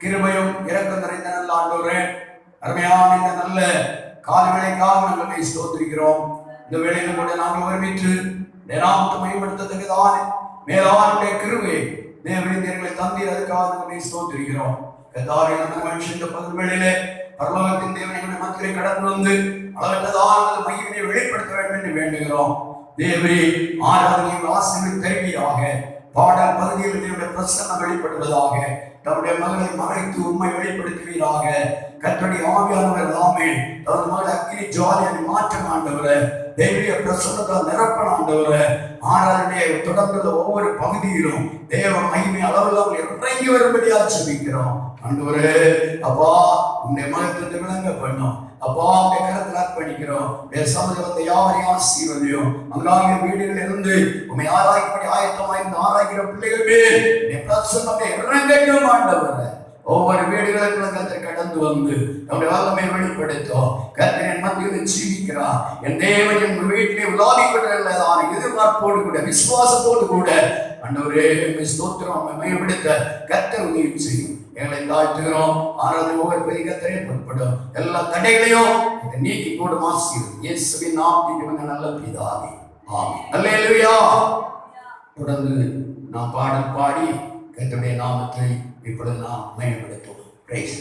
கிருபையும் இரக்கம் நிறைந்த நல்ல ஆண்டவரே, அருமையான இந்த நல்ல காலவேளைக்காக நாங்கள் ஸ்தோத்திரிக்கிறோம். இந்த வேளையிலும் கூட நாங்கள் ஒருமித்து நாமத்தை மேம்படுத்தத்தக்கதான மேலானுடைய கிருபை தேவனை தந்தீர், அதுக்காக நாங்கள் ஸ்தோத்திரிக்கிறோம். இந்த பகல் வேளையிலே பரலோகத்தின் தேவனை மத்தியிலே கடந்து வந்து அளவற்றதான மகிமையை வெளிப்படுத்த வேண்டும் என்று வேண்டுகிறோம். தேவரே, ஆராதனையும் ஆசீர்வதித்து தருவீராக. பாடல் பகுதியில் தேவனுடைய பிரசன்னம் வெளிப்படுவதாக. தன்னுடைய மகளை மறைத்து உண்மை வெளிப்படுத்துவீராக. கர்த்தருடைய ஆவியானவர் தாமே தனது மகளை அக்கினி ஜுவாலையை மாற்றம் ஆண்டவரே, தேவனுடைய பிரசன்னத்தால் நிரப்பன ஆண்டவரே. ஆராதனையை தொடர்ந்துள்ள ஒவ்வொரு பகுதியிலும் தேவ மகிமை அளவில்லாமல் இறங்கி வரும்படியா ஜெபிக்கிறோம் ஆண்டவரே. அப்பா, உன்னுடைய மகத்திலிருந்து விளங்க பண்ணும். அப்பா, உடைய கரத்தில் அர்ப்பணிக்கிறோம். சமூகத்தை யாவரையும் ஆசீர்வதியும். அங்காகிய வீடுகளில் இருந்து உண்மை ஆராய்ப்படி ஆயத்தமாய் ஆராய்கிற பிள்ளைகளுமே பிரசன்னத்தை இறங்கட்டும் ஆண்டவரே. ஒவ்வொரு வீடுகளுக்குள்ள கர்த்தர் கடந்து வந்து நம்முடைய வல்லமை வெளிப்படுத்தும். கர்த்தரின் மத்தியில் ஜீவிக்கிறார். என் தேவன் என் வீட்டிலே உலாவிக் கொண்டிருந்ததான எதிர்பார்ப்போடு கூட விசுவாசத்தோடு கூட ஆண்டவரே ஸ்தோத்திரம் மேம்படுத்த கர்த்தர் உதவி செய்யும். எங்களை தாழ்த்துகிறோம். ஆராதனை ஒவ்வொரு பெரிய கர்த்தரே பொறுப்படும். எல்லா தடைகளையும் நீக்கி போடும் ஆசீர்வாதம் இயேசுவின் நாமத்தில் நல்ல பிதாவே, ஆமென். அல்லேலூயா. தொடர்ந்து நாம் பாடல் பாடி கர்த்தருடைய நாமத்தை இப்பொழுது நாம் மேம்படுத்துவோம். பிரைஸ்.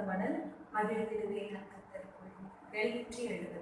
பாடல் மகிழ்ந்திடுவே கர்த்தருக்குள் 770.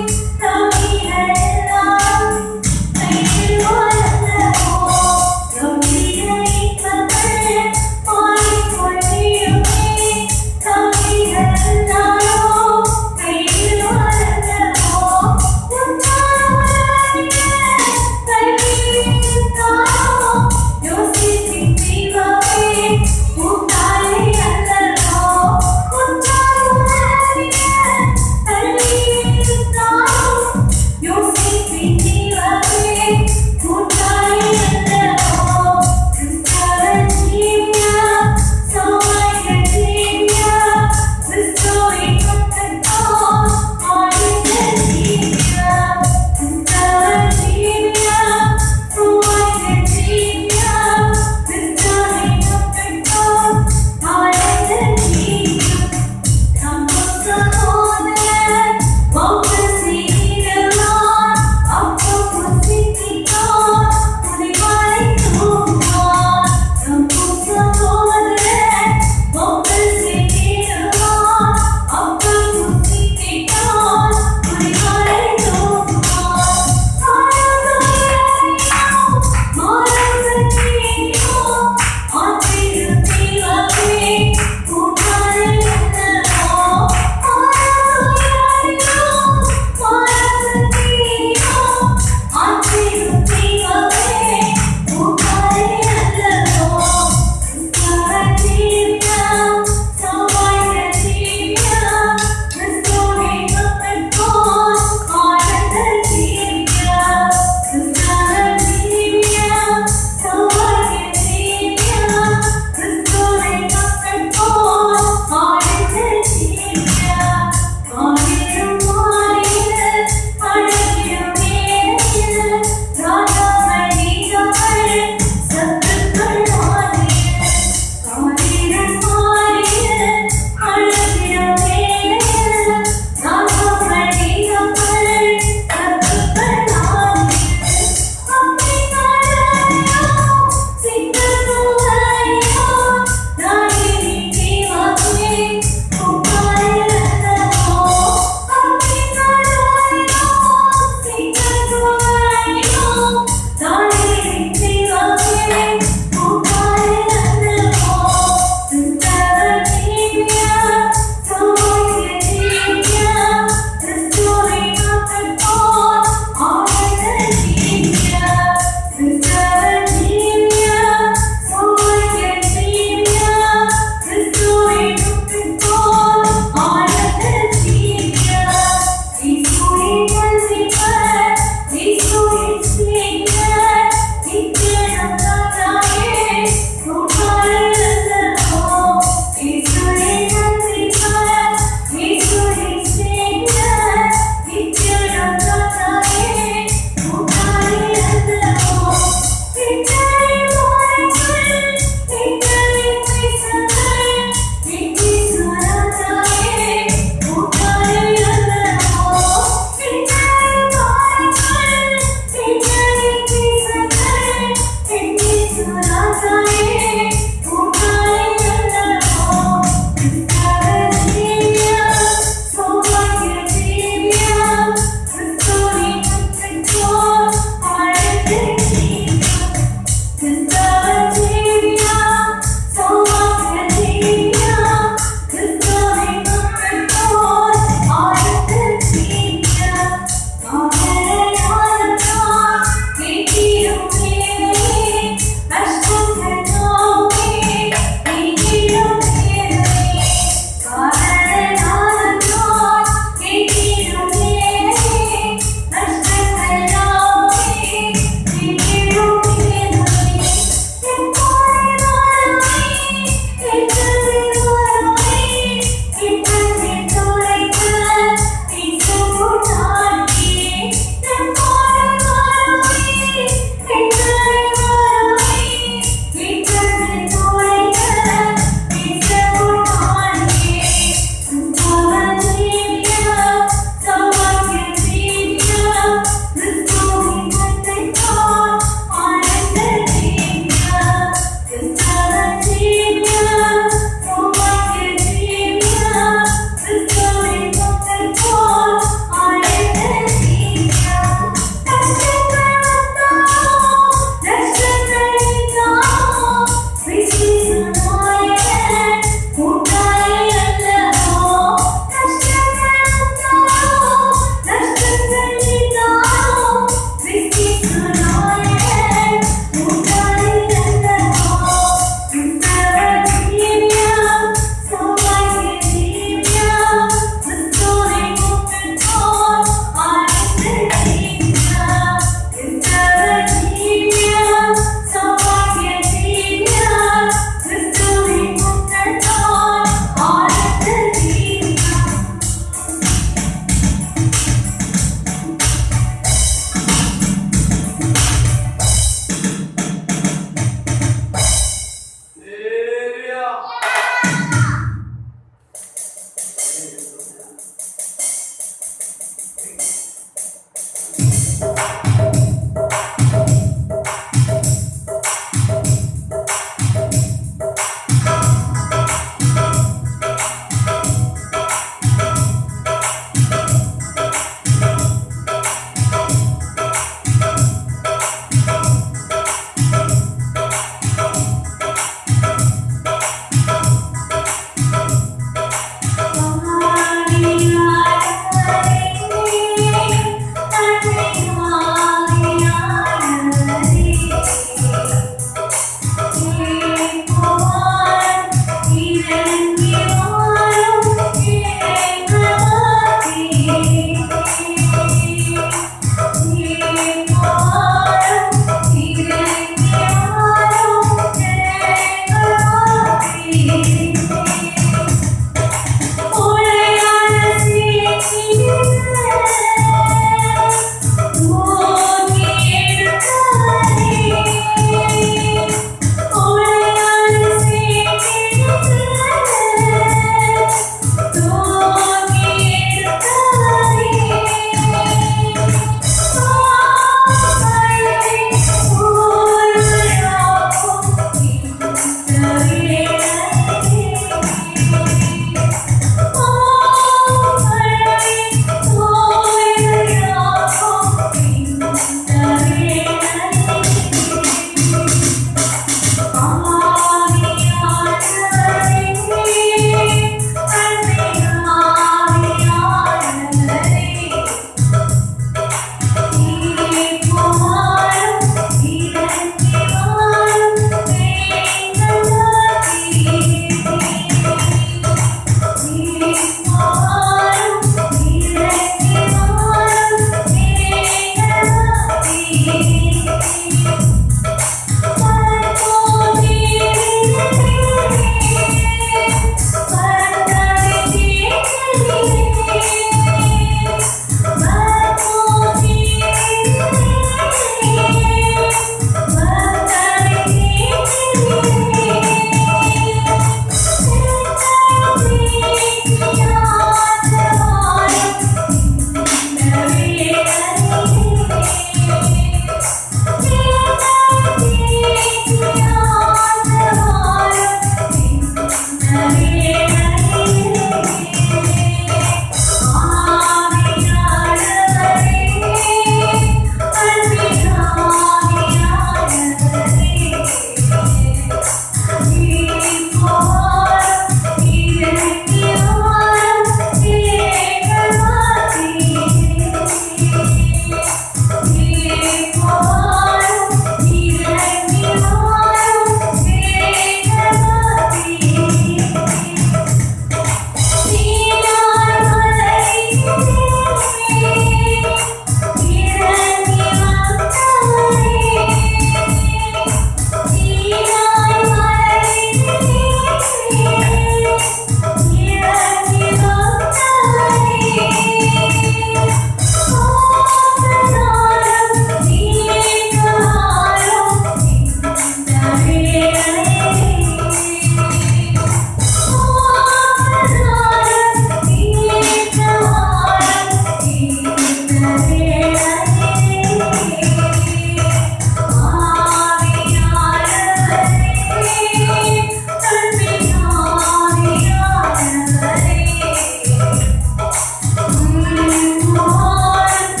Oh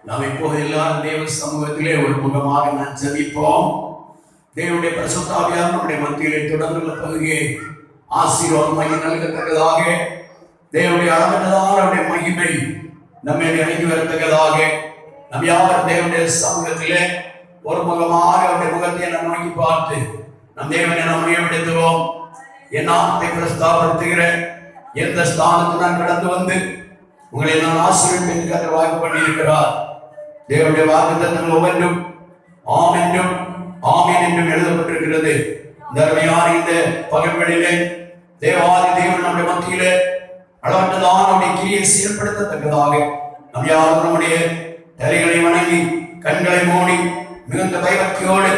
நாம் இப்போது எல்லாரும் தேவ சமூகத்திலே ஒரு முகமாக நான் ஜெபிப்போம். தேவனுடைய பரிசுத்த ஆவியானவர் நம்முடைய மத்தியிலே தொடர்ந்துள்ள பகுதியை ஆசீர்வாதமாகி நல்கத்தக்கதாக, தேவனுடைய அளவற்றதான மகிமை நம்மை இறங்கி வரத்தக்கதாக, நம் யாவரும் தேவனுடைய சமூகத்திலே ஒரு முகமாக அவருடைய முகத்தை நாம் நோக்கி பார்த்து நம் தேவனை நாம் நியமிடுத்துவோம். என் நாமத்தை பிரஸ்தாபடுத்துகிற எந்த ஸ்தானத்தில் நான் கடந்து வந்து உங்களை நான் ஆசீர்வதிப்பேன் என்று வாக்கு பண்ணியிருக்கிறார். தேவனுடைய வாக்குத்தத்தங்கள் ஒவ்வொன்றும் ஆம் என்றும் ஆமீன் என்றும் எழுதப்பட்டிருக்கிறது. இந்த அருமையான இந்த பகல்களிலே தேவாதி தேவன் நம்முடைய மத்தியிலே அளவற்றதான நம்முடைய கிரியை செயல்படுத்தத்தக்கதாக நம் யாரும் நம்முடைய தலைகளை வணங்கி கண்களை மூடி மிகுந்த பயபக்தியோடு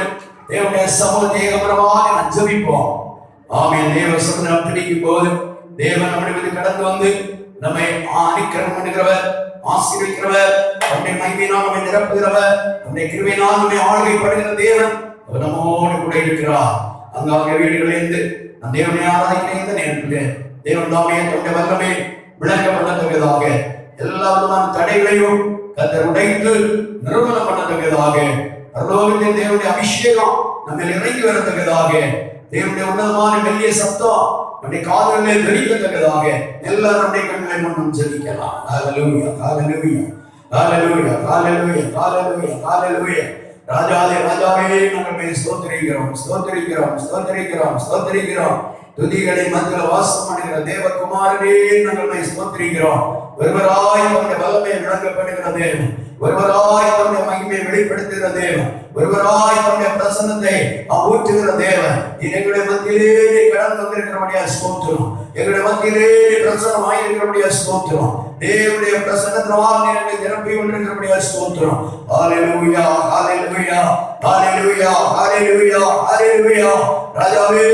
தேவனுடைய சமூகத்தை ஏகபரமாக நாம் ஜெபிப்போம். ஆமீன். தேவ சமூகம் பிடிக்கும் போது தேவன் நம்முடைய மீது கடந்து வந்து நம்மை அனுக்கிரகம் பண்ணுகிறவர், ஆசீர்வதிக்கிறவர், நம்முடைய மகிமையினால் நம்மை நிரப்புகிறவர், நம்முடைய கிருபையினால் நம்மை ஆளுகைப்படுகிற தேவன் அவர் நம்மோடு கூட இருக்கிறார். அங்காக வீடுகளிலிருந்து நம் தேவனை ஆராதிக்கிற இந்த நேரத்திலே தேவன் தாமே தன்னுடைய வல்லமை விளக்கப்படத்தக்கதாக எல்லா விதமான தடைகளையும் கர்த்தர் உடைத்து நிர்மூலம் பண்ணத்தக்கதாக, பரலோகத்தின் தேவனுடைய அபிஷேகம் நம்ம இறங்கி வரத்தக்கதாக, தேவனுடைய உன்னதமான மெல்லிய சத்தம் நம்முடைய காதுகளிலே தெரிவிக்கத்தக்கதாக எல்லாரும் நம்முடைய கண்களை முன்னும் ஜெபிக்கலாம். ஹல்லேலூயா, ஹல்லேலூயா, ஹல்லேலூயா, ஹல்லேலூயா, ஹல்லேலூயா, ஹல்லேலூயா. ராஜாவே ராஜாவே நாங்கள் ஸ்தோத்திரிக்கிறோம், ஸ்தோத்திரிக்கிறோம், ஸ்தோத்திரிக்கிறோம், ஸ்தோத்திரிக்கிறோம். துதிகளின் மத்தியில் வாசம் பண்ணுகிற தேவகுமாரனே நாங்கள் ஸ்தோத்திரிக்கிறோம். ஒருவராய் தன்னுடைய வல்லமையை விளங்கப்படுகிற தேவன், ஒருவராய் தன்னுடைய மகிமையை வெளிப்படுத்துகிற தேவன், ஒருவராய் தன்னுடைய பிரசன்னத்தை ஊற்றுகிற தேவன், எங்களுடைய மத்தியிலே கடந்து வந்திருக்கிறபடியா ஸ்தோத்திரம், எங்களுடைய மத்தியிலே பிரசன்னமாய் இருக்கிறபடியா ஸ்தோத்திரம், தேவனுடைய பிரசன்னத்தினால் எங்களை நிரப்பி கொண்டிருக்கிறபடியா ஸ்தோத்திரம். ஹல்லேலூயா, ஹல்லேலூயா, ஹல்லேலூயா, ஹல்லேலூயா, ஹல்லேலூயா. ராஜாவே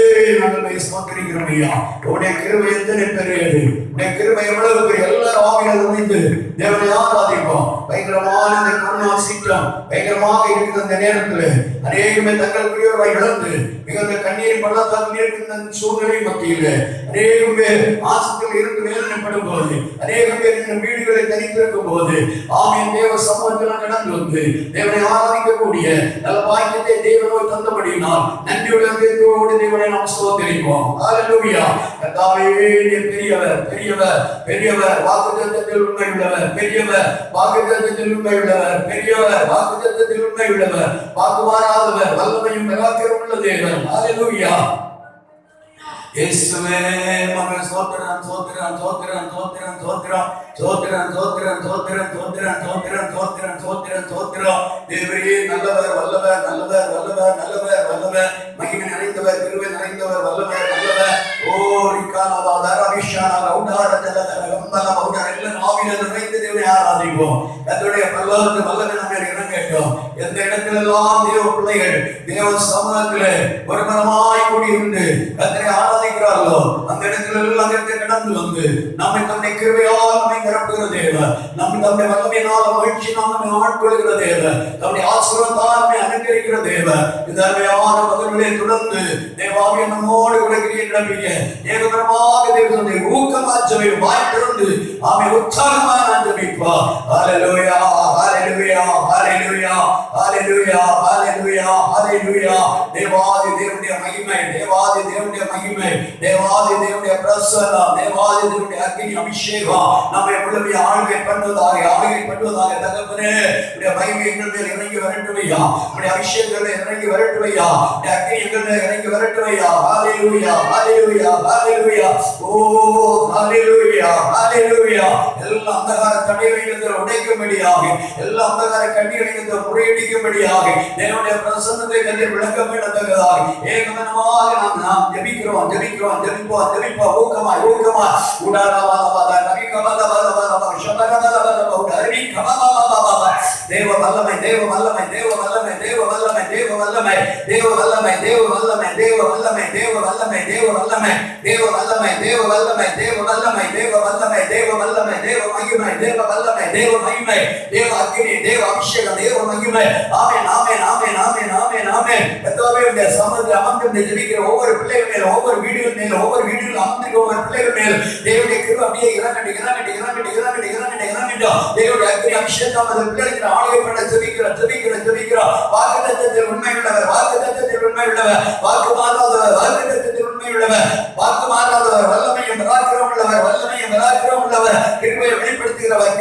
நாங்கள் ஸ்தோத்திரிக்கிறோம் ஐயா. உடைய கிருபை எத்தனை பெரியது, உடைய கிருபை எவ்வளவு பெரிய. எல்லா ஆவிகள் உடைந்து தேவனை ஆராதிப்போம். பயங்கரமான இந்த கொரோனா சீற்றம் பயங்கரமாக இருக்கிற இந்த நேரத்தில் அநேகமே தங்கள் பிரியரை இழந்து மிகுந்த கண்ணீர் பள்ளத்தாக்கில் இருக்கிற சூழ்நிலை மத்தியில் அநேகம் பேர் ஆசத்தில் இருந்து வேதனைப்படும் போது, அநேகம் பேர் இந்த வீடுகளை தனித்திருக்கும் போது ஆவியின் தேவ சமூகத்தில் கடந்து வந்து தேவனை ஆராதிக்கக்கூடிய நல்ல பாக்கியத்தை தேவனோடு தந்தபடியினால் நன்றியுடன் தேவனை நாம் ஸ்தோத்திரிப்போம். ஹல்லேலூயா. கர்த்தாவே பெரியவர், பெரியவர், பெரியவர், வாக்குத்தத்தத்தில் உண்மை உள்ளவர், பெரியவர், வாக்குத்தத்தத்தில் உண்மை உள்ளவர், பெரியவர், வாக்குத்தத்தத்தில் உண்மை உள்ளவர், வாக்குமாறாதவர், வல்லமையும் பராக்கிரமும் உள்ள தேவன். ஹல்லேலூயா. இயேசுவே மகன் ஸ்தோத்திரம், ஸ்தோத்திரம், ஸ்தோத்திரம், ஸ்தோத்திரம், ஸ்தோத்திரம், ஸ்தோத்திரம், ஸ்தோத்திரம், ஸ்தோத்திரம், ஸ்தோத்திரம், ஸ்தோத்திரம், ஸ்தோத்திரம், ஸ்தோத்திரம், ஸ்தோத்திரம். தேவரே நல்லவர், வல்லவர், நல்லவர், வல்லவர், நல்லவர், வல்லவர், மகிமை நிறைந்தவர், கிருபை நிறைந்தவர், வல்லவர், நல்லவர். ஓ ரிகாலா தரவிஷானா ரவுடார ஜலதர கம்பல பௌடர் எல்லாம் ஆவியில நிறைந்து தேவனை ஆராதிப்போம். கர்த்தருடைய பரலோகத்து வல்லமை நம்ம இறங்கட்டும். எந்த இடத்திலெல்லாம் தேவ பிள்ளைகள் தேவ சமூகத்திலே ஒருமனமாய் கூடியிருந்து கர்த்தரை ஆராதிக்கிறார்களோ அந்த இடத்துல எல்லாம் கடந்து வந்து நம்மை தம்முடைய கிருபையால் நம்மை நிரப்புகிற தேவன், நம்முடைய வல்லமையினால் மகிழ்ச்சியினால் நம்மை ஆட்கொள்கிற தேவன், நம்முடைய ஆசீர்வாதத்தால் நம்மை அனுகிரகிக்கிற தேவன். இந்த அருமையான பகல்களை தொடர்ந்து தேவாவிய நம்மோடு கூட கிரியை நடப்பிக்க ஏகபரமாக தேவனுடைய ஊக்கமாக ஜெபிப்போம். வாய் திறந்து ஆமென் உற்சாகமாக ஜெபிப்பா. ஹல்லேலூயா, ஹல்லேலூயா, ஹல்லேலூயா, ஹல்லேலூயா, ஹல்லேலூயா, ஹல்லேலூயா. தேவாதி தேவனுடைய மகிமை, தேவாதி தேவனுடைய மகிமை, தேவாதி தேவனுடைய பிரசன்னம், தேவாதி தேவனுடைய அக்கினி அபிஷேகம் நம்மை முழுமையாக ஆளுகை பண்ணுவதாக, ஆளுகை பண்ணுவதாக. தகப்பனே உடைய மகிமை எங்கள் மேல் இறங்கி வரட்டும் ஐயா, உடைய அபிஷேகங்களை இறங்கி வரட்டும் ஐயா, உடைய அக்கினி எங்கள் மேல் இறங்கி வரட்டும் ஐயா. ஹல்லேலூயா, ஹல்லேலூயா, ஹல்லேலூயா. ஓ ஹல்லேலூயா, ஹல்லேலூயா. எல்லா அந்தகார தடைகளை உடைக்கும்படியாக, எல்லா அந்தகார கண்ணிகளை முறையடிக்கும்படியாக தேவனுடைய பிரசன்னத்தை கண்டு விளக்க வேண்டத்தக்கதாக ஏகமனமாக நாம் ஜெபிக்கிறோம், ஜெபிக்கிறோம், ஜெபிப்போம், ஜெபிப்போம். ஊக்கமாய், ஊக்கமாய் உடாரவாதவாத நபிகமதவாதவாதவா ஷபரவாதவாதவா அரிகமதவாதவா. தேவ வல்லமை, தேவ வல்லமை, தேவ வல்லமை, தேவ வல்லமை, தேவ வல்லமை, தேவ வல்லமை, தேவ வல்லமை, தேவ வல்லமை, தேவ வல்லமை, தேவ வல்லமை, தேவ வல்லமை, தேவ வல்லமை, தேவ வல்லமை, தேவ வல்லமை, தேவ வல்லமை, தேவ மகிமை, தேவ வல்லமை, தேவ மகிமை, தேவ அக்கினி, தேவ அபிஷேகம், தேவ மகிமை. ஆமென், ஆமென், ஆமென், ஆமென், ஆமென், ஆமென். கர்த்தாவே உம்முடைய சமூகத்தில் அமர்ந்து ஜெபிக்கிற ஒவ்வொரு பிள்ளைகள் மேல், ஒவ்வொரு வீடுகள் மேல், ஒவ்வொரு வீடுகள் அமர்ந்திருக்கிற ஒவ்வொரு பிள்ளைகள் மேல் தேவனுடைய கிருபை அப்படியே இறங்கட்டும், இறங்கட்டும், இறங்கட்டும், இறங்கட்டும், இறங்கட்டும், இறங்கட்டும். ஜெபிக்கிறோம். தேவனுடைய அக்கினி அபிஷேகம் அந்த பிள்ளைகளுக்கு ஆளுகை பண்ண ஜெபிக்கிறோம். வாக்குத்தத்தத்தில் உண்மை உள்ளவர், வாக்குத்தத்தத்தில் உண்மை உள்ளவர், வாக்கு மாறாதவர், வாக்குத்தத்தத்தில் உண்மை உள்ளவர், வாக்கு மாறாதவர், வல்லமையும் பராக்கிரமம் உள்ளவர், வல்லமையும் பராக்கிரமம் உள்ளவர், கிருபையை வெளிப்படுத்துகிறவர்,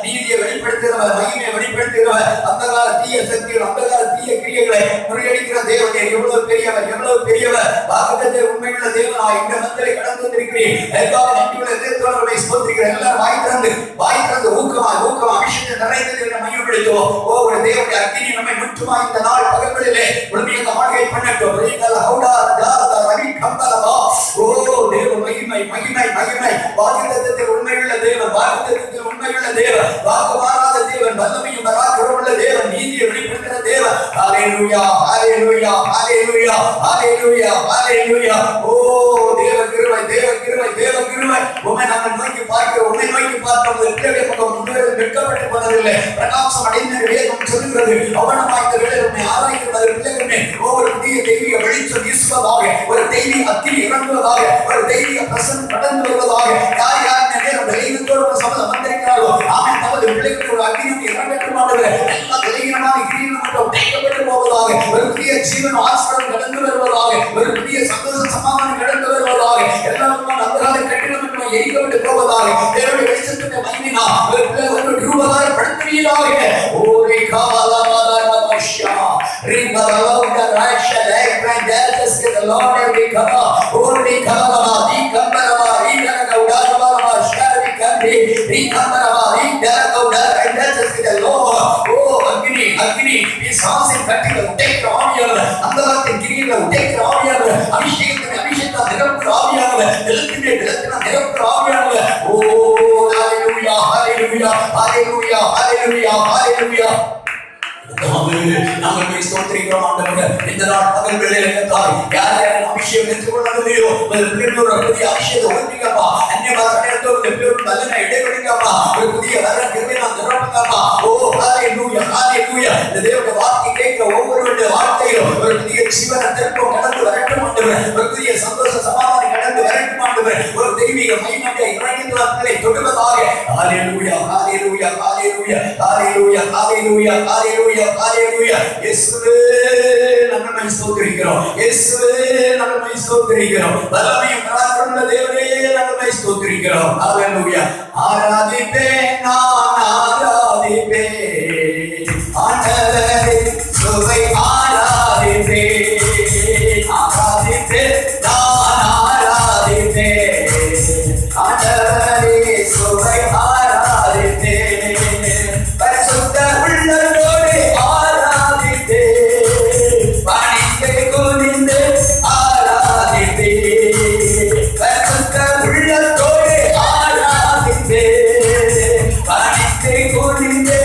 நீதியை வெளிப்படுத்துகிறவர், மகிமையை வெளிப்படுத்துகிறவர், அந்தகார தீய சக்திகள், அந்தகார தீய கிரியைகளை முறியடிக்கிற தேவனே எவ்வளவு பெரியவர். வாக்குத்தத்தத்தில் உண்மையுள்ள தேவனாய் இந்த மக்களை கடந்து வந்திருக்கிறீர். எல்லாரும் நன்றியுள்ள தேவனை ஸ்தோத்திரிக்கிறேன். எல்லாரும் வாய் திறந்து ஊக்கமா அபிஷேகத்தை நிறைந்ததில் மையப்படுத்துவோம். ஒரு தேவனுடைய அக்கினி நம்மை முற்றுமாய் இந்த நாள் பகல்களிலே முழுமையாக ஆளுகை பண்ணட்டும். ஓ தேவ மகிமை, வாக்குத்தத்தத்தில் உண்மையுள்ள தேவன், வாக்கு மாறாத தேவன், வல்லமையும் பராக்கிரமம் உள்ள தேவன், நீதியை வெளிப்படுத்துகிற தேவன். ஹல்லேலூயா, ஹல்லேலூயா, ஹல்லேலூயா, ஹல்லேலூயா, ஹல்லேலூயா. ஓ தேவ கிருபை. உம்மை நாங்கள் நோக்கி பார்க்கிறோம். வெட்கப்பட்டு போனதில்லை. பிரகாசம் அடைந்த வேதம் சொல்லுகிறது. அவனமாய் இந்த வேளையில் உம்மை ஆராய்கிறது பிள்ளைகளே. ஒவ்வொரு புதிய தெய்வீக வெளிச்சம் வீசுவதாக, ஒரு தெய்வீக அக்கினி இறங்குவதாக, ஒரு தெய்வீக பிரசன்னம் கடந்து வருவதாக. யார் நேரம் தெய்வத்தோடு சபதம் வந்திருக்கிறாரோ ஆமென். நமது பிள்ளைகளுக்கு ஒரு அக்கினி இறங்கட்டும் ஆண்டவரே. எல்லா தெய்வீகமான கிரியைகளும் உடைக்கப்பட்டு போவதாக, ஒரு புதிய ஜீவன் ஆசீர்வாதம் கடந்து வருவதாக, ஒரு புதிய சந்தோஷம் சமாதானம் கடந்து வருவதாக, எல்லாருக்கும் அந்தகால கட்டிடம் எரிக்கப்பட்டு போவதாக, தேவனுடைய வெளிச்சத்தின் மகிமையினா ஒரு பிள்ளைகளுக்கு ரூபதாக படுத்துவீராக. ஓரே காலமாலமஷா ரிபலோட ராஷலே கிரண்டஸ் தி லார்ட் தி கமா ஓரே காலமா தி கம்பரமா ரிகனகௌடமா ஷாரி கண்டி தி கம்பரமா ரிகனகௌட ரண்டஸ் தி லார்ட். ஓ அக்னி சாசின் கட்டில உடைக்கிற ஆவியானவர், அந்தகாரத்தின் கிரியில உடைக்கிற ஆவியானவர், அபிஷேகத்தை நிரப்புற ஆவியானவர், நிலத்திலே நிரப்புற ஆவியானவர். ஓ ஹல்லேலூயா, ஹல்லேலூயா, ஹல்லேலூயா, ஹல்லேலூயா, ஹல்லேலூயா. நாங்கள் ஸ்தோத்திரிக்கிறோம் ஆண்டவரே. இந்த நாள் பகல் வேளையிலே தாய் யார் அபிஷேகம் பெற்றுக்கொள்ளலையோ ஒரு புதிய அபிஷேகம் ஒழுங்கிக்கப்பா. அந்நியவாதத்தோடு நல்ல இடைவெளிக்கப்பா. ஒரு புதிய வர கிருபை நான் நிரப்புங்கப்பா. ஓ ஹல்லேலூயா, ஹல்லேலூயா. இந்த தேவனுடைய வார்த்தை கேட்கிற ஒவ்வொருவருடைய வாழ்க்கையிலும் ஒரு புதிய ஜீவன திருப்பம் கடந்து வரட்டும் ஆண்டவரே. ஒரு புதிய சந்தோஷ சமாதானம் கடந்து வரட்டும் ஆண்டவரே. ஒரு தெய்வீக மகிமையை இறங்கின மக்களை தொடுவதாக. ஹல்லேலூயா, ஹல்லேலூயா, ஹல்லேலூயா, ஹல்லேலூயா, ஹல்லேலூயா, ஹல்லேலூயா, ஹல்லேலூயா. இயேசுவே நம்மை ஸ்தோத்திரிக்கிறோம். இயேசுவே நம்மை ஸ்தோத்திரிக்கிறோம். வல்லமையும் பராக்கிரமமுள்ள தேவனே நம்மை ஸ்தோத்திரிக்கிறோம். ஹல்லேலூயா. ஆராதிப்பேன் நான் ஆராதிப்பேன் ஆண்டவரே சுவை ஆராதிப்பேன் நான் ஆராதிப்பேன் ஆண்டவரே சுவை ஆராதிப்பேன் பரிசுத்த உள்ளத்தோடு ஆராதிப்பேன் பணிந்து குனிந்து ஆராதிப்பேன் பரிசுத்த உள்ளத்தோடு ஆராதிப்பேன் பணிந்து குனிந்து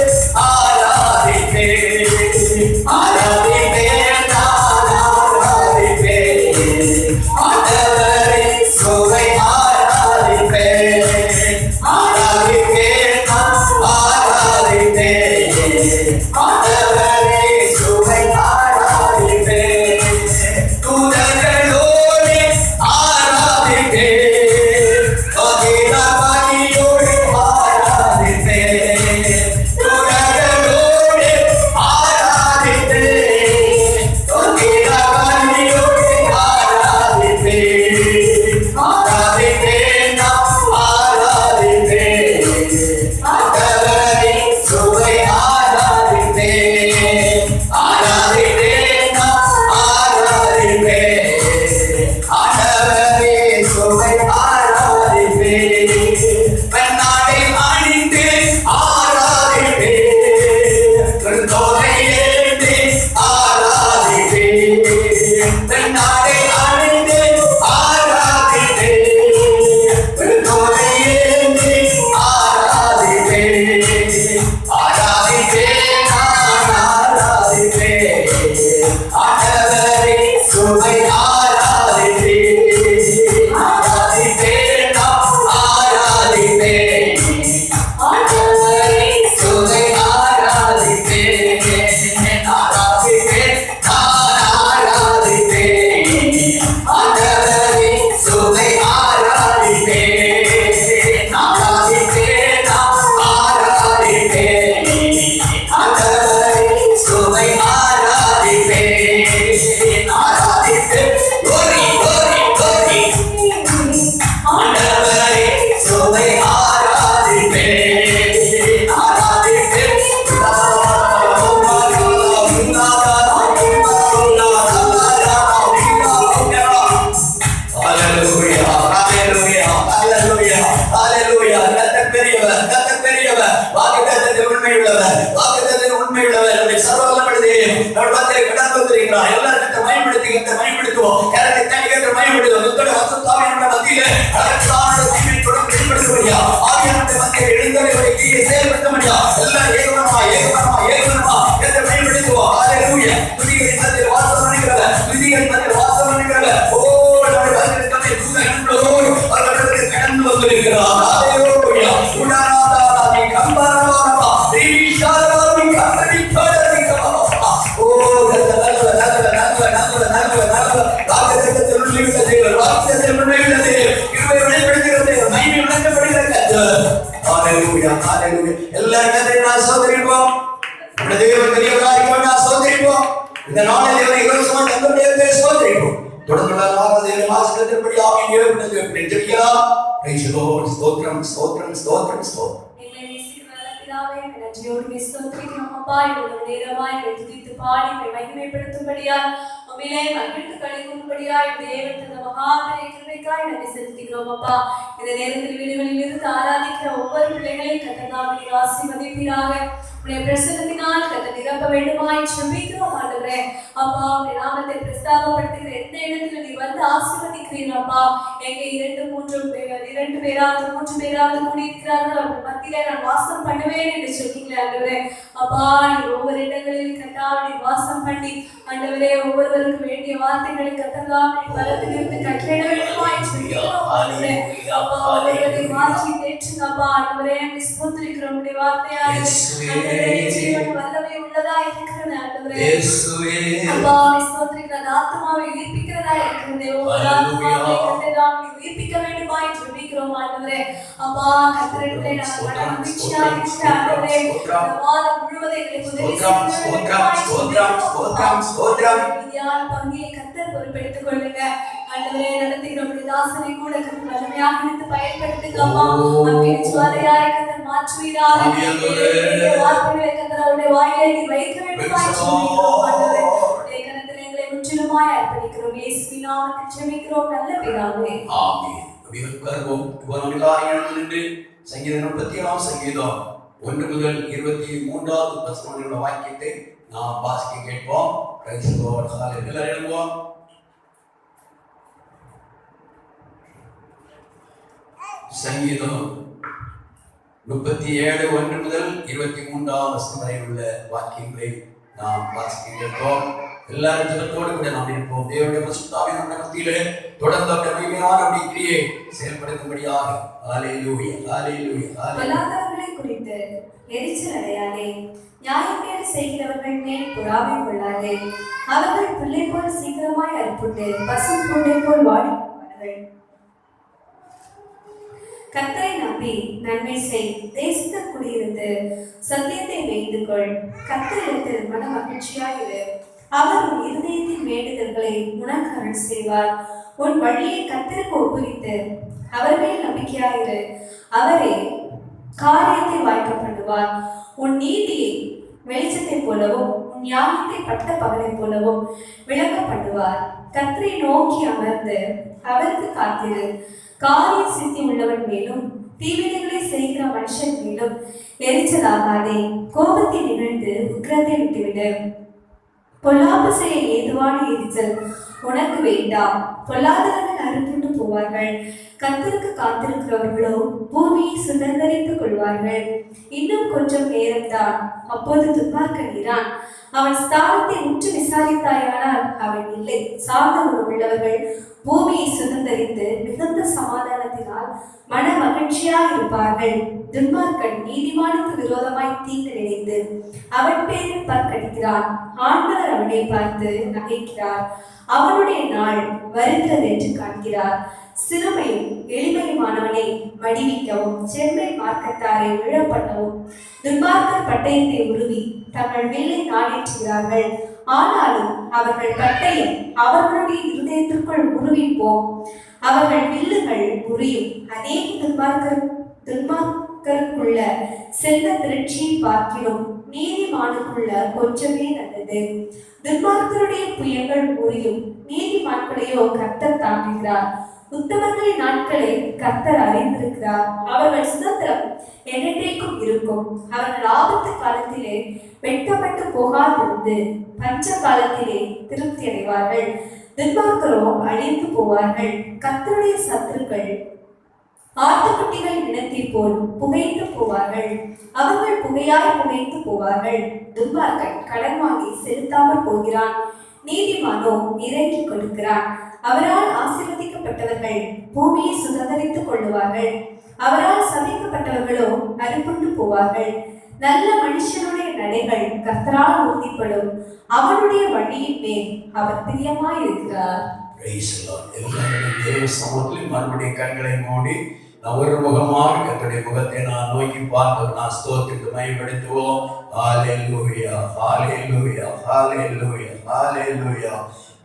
தேவனுடைய வாசத்தாவினுடைய மத்தியிலே அதற்கான தீமை தொடர்ந்து வெளிப்படுத்தும்படியா ஆவியானவருடைய மத்தியில் எழுந்தவரை கீழே செயல்படுத்தும்படியா எல்லாம் ஏகமனமா என்று பயன்படுத்துவோம். ஹalleluya. துதிகளின் மத்தியில் வாசம் பண்ணுகிறவர், துதிகளின் மத்தியில் வாசம் பண்ணுகிறவர். ஓ நம்முடைய வந்திருக்கவே தூதர்களோடு அவர்களுக்கு கடந்து வந்திருக்கிறார். ஹalleluya. உடாராதாதி கம்பரவாரமா ரீஷாராவி கம்பரி தோடரி கபா. ஓ நல்ல ராஜதேவத்தில் உள்ளிட்ட தேவன், வாக்கியத்தில் உள்ளிட்ட தேவன், கிருபை வெளிப்படுத்துகிறது, மகிமை விளக்கப்படுகிறது. ஹalleluya. எல்லாரும் நான் சோதரிப்போம். நம்முடைய தேவன் பெரிய காரியங்களை நான் சோதரிப்போம். இந்த நாளில் தேவனை இலவசமாக தங்களுடைய சோதரிப்போம். தொடர்ந்து தேவன் ஆசீர்வதிக்கப்படி ஆமென். தேவனுக்கு எப்படி ஜெபிக்கலாம்? Price the Lord. ஸ்தோத்திரம் ஸ்தோத்திரம் ஸ்தோத்திரம் ஸ்தோத்திரம். பிதாவே, நன்றியோடு ஸ்தோத்திரிக்கிறோம் அப்பா. இவ்வளவு நேரமாய் துதித்து பாடி மகிமைப்படுத்தும்படியா உம்மிலே மகிழ்ந்து களிக்கும்படியா தேவன் தந்த மகாபெரிய கிருபைக்காய் நன்றி செலுத்துகிறோம் அப்பா. இந்த நேரத்தில் வீடுகளில் இருந்து ஆராதிக்கிற ஒவ்வொரு பிள்ளைகளையும் கர்த்தர் ஆசீர்வதிப்பீராக. உம்முடைய பிரசன்னத்தினால் கர்த்தர் நிரப்ப வேண்டுமாய் ஜெபிக்கிறோம் ஆண்டவரே. அப்பா, உம்முடைய நாமத்தை பிரஸ்தாபப்படுத்துகிற எந்த இடத்துல நீ வந்து ஆசீர்வதிக்கிறீர் அப்பா. எங்க 2 பேராவது 3 பேராவது கூடியிருக்கிறார்கள் அவர்கள் மத்தியிலே நான் வாசம் பண்ணுவேன் என்று சொன்னீங்களே ஆண்டவரே. அப்பா, நீ ஒவ்வொரு இடங்களில் கர்த்தாவே வாசம் பண்ணி ஆண்டவரே ஒவ்வொருவருக்கு வேண்டிய வார்த்தைகளை கர்த்தராமே பலத்திலிருந்து கட்டளையிட வேண்டுமாய் ஜெபிக்கிறோம் ஆண்டவரே. அப்பா, ஒவ்வொருவரை மாற்றி தேற்றுங்க அப்பா. ஆண்டவரே ஸ்தோத்திரிக்கிறோம். உம்முடைய வார்த்தையாய் ஜீவன் வல்லமை உள்ளதா இருக்கிறது ஆண்டவரே. இயேசுவே அப்பா, ஸ்தோத்திரிக்கிற ஆத்மாவை உயிர்ப்பிக்கிறதா இருக்கிறது. ஒவ்வொரு ஆத்மாவை கர்த்தராமே உயிர்ப்பிக்க வேண்டுமாய் ஜெபிக்கிறோம் ஆண்டவரே. அப்பா, கர்த்தரிடத்திலே நாங்கள் மகிழ்ச்சியாக இருக்கிற ஆண்டவரே. இந்த வாரம் முழுவதும் எங்களுக்கு உதவி செய்ய பங்கியை கர்த்தர் பொறுப்பெடுத்துக் கொள்ளுங்க ஆண்டவரே. நடத்துகிற தாசனை கூட கர்த்தர் வல்லமையாக இருந்து பயன்படுத்துங்க அப்பா. அக்கினி ஜுவாலையாய் கர்த்தர் மாற்றுவீராக. வார்த்தைகளை கர்த்தர் அவருடைய வாயிலே நீர் வைக்க வேண்டுமாய் ஜெபிக்கிறோம் ஆண்டவரே. உம்முடைய கரத்தில் எங்களை முற்றிலுமாய் அர்ப்பணிக்கிறோம். இயேசுவின் நாமத்தில் ஜெபிக்கிறோம் நல்ல பிதாவே. ஆமென். உட்கார்வோம். நின்று சங்கீதம் 37 சங்கீதம் 1 முதல் 23வது வசனங்களோட வாக்கியத்தை நாம் வாசிக்க கேட்போம். Praise the Lord. ஹalleluya. எல்லாரும் எழுதுவோம். சங்கீதம் 37 1 முதல் 23வது வசனம் வரை உள்ள வாக்கியங்களை நாம் வாசிக்க கேட்போம். எல்லாரும் ஜெபத்தோடு கூட நாம் இருப்போம். தேவனுடைய பரிசுத்தாவின் மத்தியிலே தொடர்ந்து அவருடைய மகிமையான கிரியை செயல்படுத்தும்படியாக. ஹalleluya ஹalleluya பொல்லாதவர்களை குறித்து எரிச்சல் அடையாதே, நியாயக்கேடு செய்கிறவர்கள் மேல் பொறாமை கொள்ளாதே. அவர்கள் புல்லை போல் சீக்கிரமாய் அறுப்புண்டு பசும் பூண்டை போல் வாடிவார்கள். கர்த்தரை நம்பி நன்மை செய், தேசத்தில் குடியிருந்து சத்தியத்தை வேய்ந்து கொள். கர்த்தரிடத்தில் மன மகிழ்ச்சியாயிரு, அவர் உன் இருதயத்தின் வேண்டுதல்களை உனக்கு அருள் செய்வார். உன் வழியை கர்த்தருக்கு ஒப்புவித்து அவர் மேல் நம்பிக்கையாயிரு, அவரே காரியத்தை வாய்க்க பண்ணுவார். உன் நீதியை வெளிச்சத்தை போலவும் உன் ஞானத்தை பட்ட பகலை போலவும் விளக்க பண்ணுவார். கர்த்தரை நோக்கி அமர்ந்து அவருக்கு காத்திரு. காரிய சித்தி உள்ளவன் மேலும் தீவினைகளை செய்கிற மனுஷன் மேலும் எரிச்சலாகாதே. கோபத்தை நிகழ்ந்து உக்கிரத்தை விட்டுவிடு. பொல்லாப்பு செய்ய ஏதுவான எரிச்சல் உனக்கு வேண்டாம். பொல்லாதவர்கள் அறுப்புண்டு போவார்கள். கர்த்தருக்கு காத்திருக்கிறவர்களோ பூமியை சுதந்திரித்துக் கொள்வார்கள். இன்னும் கொஞ்சம் நேரம்தான், அப்போது துன்மார்க்கன் இரான். அவன் ஸ்தானத்தை உற்று விசாரித்தாயானால் அவன் இல்லை. சார்ந்த உள்ளவர்கள் பூமியை சுதந்திரித்து மிகுந்த சமாதானத்தினால் மன மகிழ்ச்சியாக இருப்பார்கள். துன்மார்க்கன் நீதிமானுக்கு விரோதமாய் தீங்கு நினைத்து அவன் பேரில் பற்கடிக்கிறான். ஆண்டவர் அவனை பார்த்து நகைக்கிறார். அவனுடைய நாள் வருகிறது என்று காண்கிறார். சிறுமையும் எளிமையுமானவனை மடிவிக்கவும் செம்மை மார்க்கத்தாரை விழப்பண்ணவும் துன்மார்க்கர் பட்டயத்தை உருவி தங்கள் வில்லை நாடேற்றுகிறார்கள். ஆனாலும் அவர்கள் பட்டயம் அவர்களுடைய இருதயத்திற்குள் உருவிப்போம். அவர்கள் வில்லுகள் முறியும். அநேக துன்மார்க்கருக்குள்ள செல்வ திரட்சியை பார்க்கிறோம், நீதிமானுக்குள்ள கொஞ்சமே நல்லது. துன்மார்க்கருடைய புயங்கள் முறியும், நீதிமான்களையோ கர்த்தர் தாங்குகிறார். உத்தமர்களின் நாட்களை கர்த்தர் அறிந்திருக்கிறார். அவர்கள் சுதந்திரம் என்னைக்கும் இருக்கும். அவர்கள் ஆபத்து காலத்திலே வெட்டப்பட்டு போகாதிருந்து பஞ்ச காலத்திலே திருப்தி அடைவார்கள். துன்மார்க்கரோ அழிந்து போவார்கள். கர்த்தருடைய சத்துருக்கள் ஆட்டுக்குட்டிகள் இனத்தைப் போல் புகைந்து போவார்கள். அவர்கள் புகையாய் புகைந்து போவார்கள். துன்மார்க்கன் கடன் வாங்கி செலுத்தாமல் போகிறான், நீதிமானோ இறங்கி கொடுக்கிறான். அவரால் ஆசீர்வதிக்கப்பட்டவர்கள் பூமியை சுதந்திரித்துக் கொள்ளுவார்கள். அவரால் சபிக்கப்பட்டவர்களோ அறுப்புண்டு போவார்கள். நல்ல மனுஷனுடைய நடைகள் கர்த்தரால் உறுதிப்படும். அவனுடைய வழியின் மேல் அவர் பிரியமாய் இருக்கிறார். மறுபடியும் கண்களை மூடி ஒரு முகமாக கர்த்தருடைய முகத்தை நான் நோக்கி பார்த்து நான் ஸ்தோத்திரத்தை மையப்படுத்துவோம். ஹல்லேலூயா, ஹல்லேலூயா, ஹல்லேலூயா, ஹல்லேலூயா.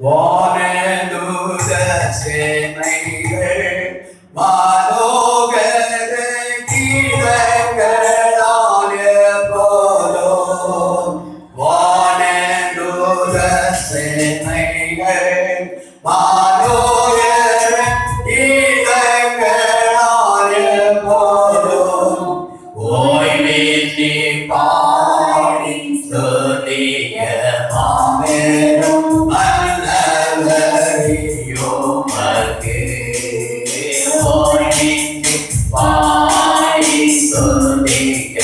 வானதூத சேனைகள் மனோகர கீதங்களால் எப்போதும் வானதூத சேனைகள் மனோகர கீதங்களால் எப்போதும் ஓய்வின்றி பாடி ஸ்துதிக்க மாபெரும் மன்னவரையோ மகே. ஓய்வின்றி பாடி ஸ்துதிக்க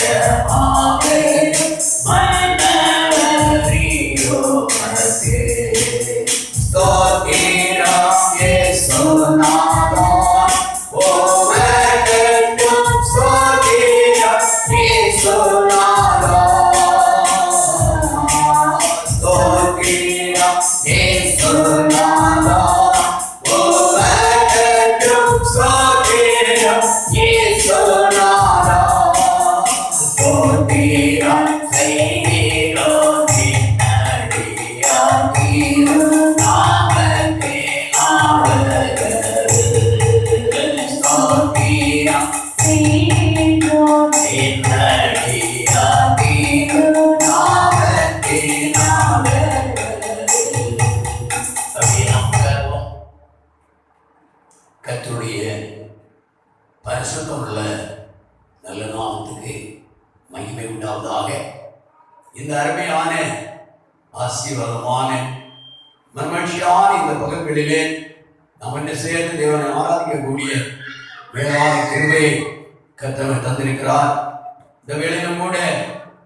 மாபெரும் மன்னவரையோ மகே. ஸ்தோத்திரம் இயேசுநாதா, ஓமகட்டும் ஸ்தோத்திரம் இயேசுநாதா. ஸ்தோத்திரம் இயேசுநாதா, ஓமகட்டும் ஸ்தோத்திரம் இயேசுநாதா. ஸ்தோத்திரம் செய்கிறோ நின்னடியார் திருநாமத்தே ஆடுகிறது. ஸ்தோத்திரம் செய்கிறோ நின்னடியார் திருநாமத்தே ஆடுகிறது. கர்த்தருடைய பரிசுத்தமுள்ள நல்ல நாமத்துக்கு மகிமை உண்டாவதாக. இந்த அருமையான ஆசீர்வாதமான மகிழ்ச்சியான இந்த பகல்களிலே நாம் என்ன சேர்ந்து தேவனை ஆராதிக்கக்கூடிய வேளாண் கிருபையை கர்த்தர் தந்திருக்கிறார். இந்த வேளையிலும் கூட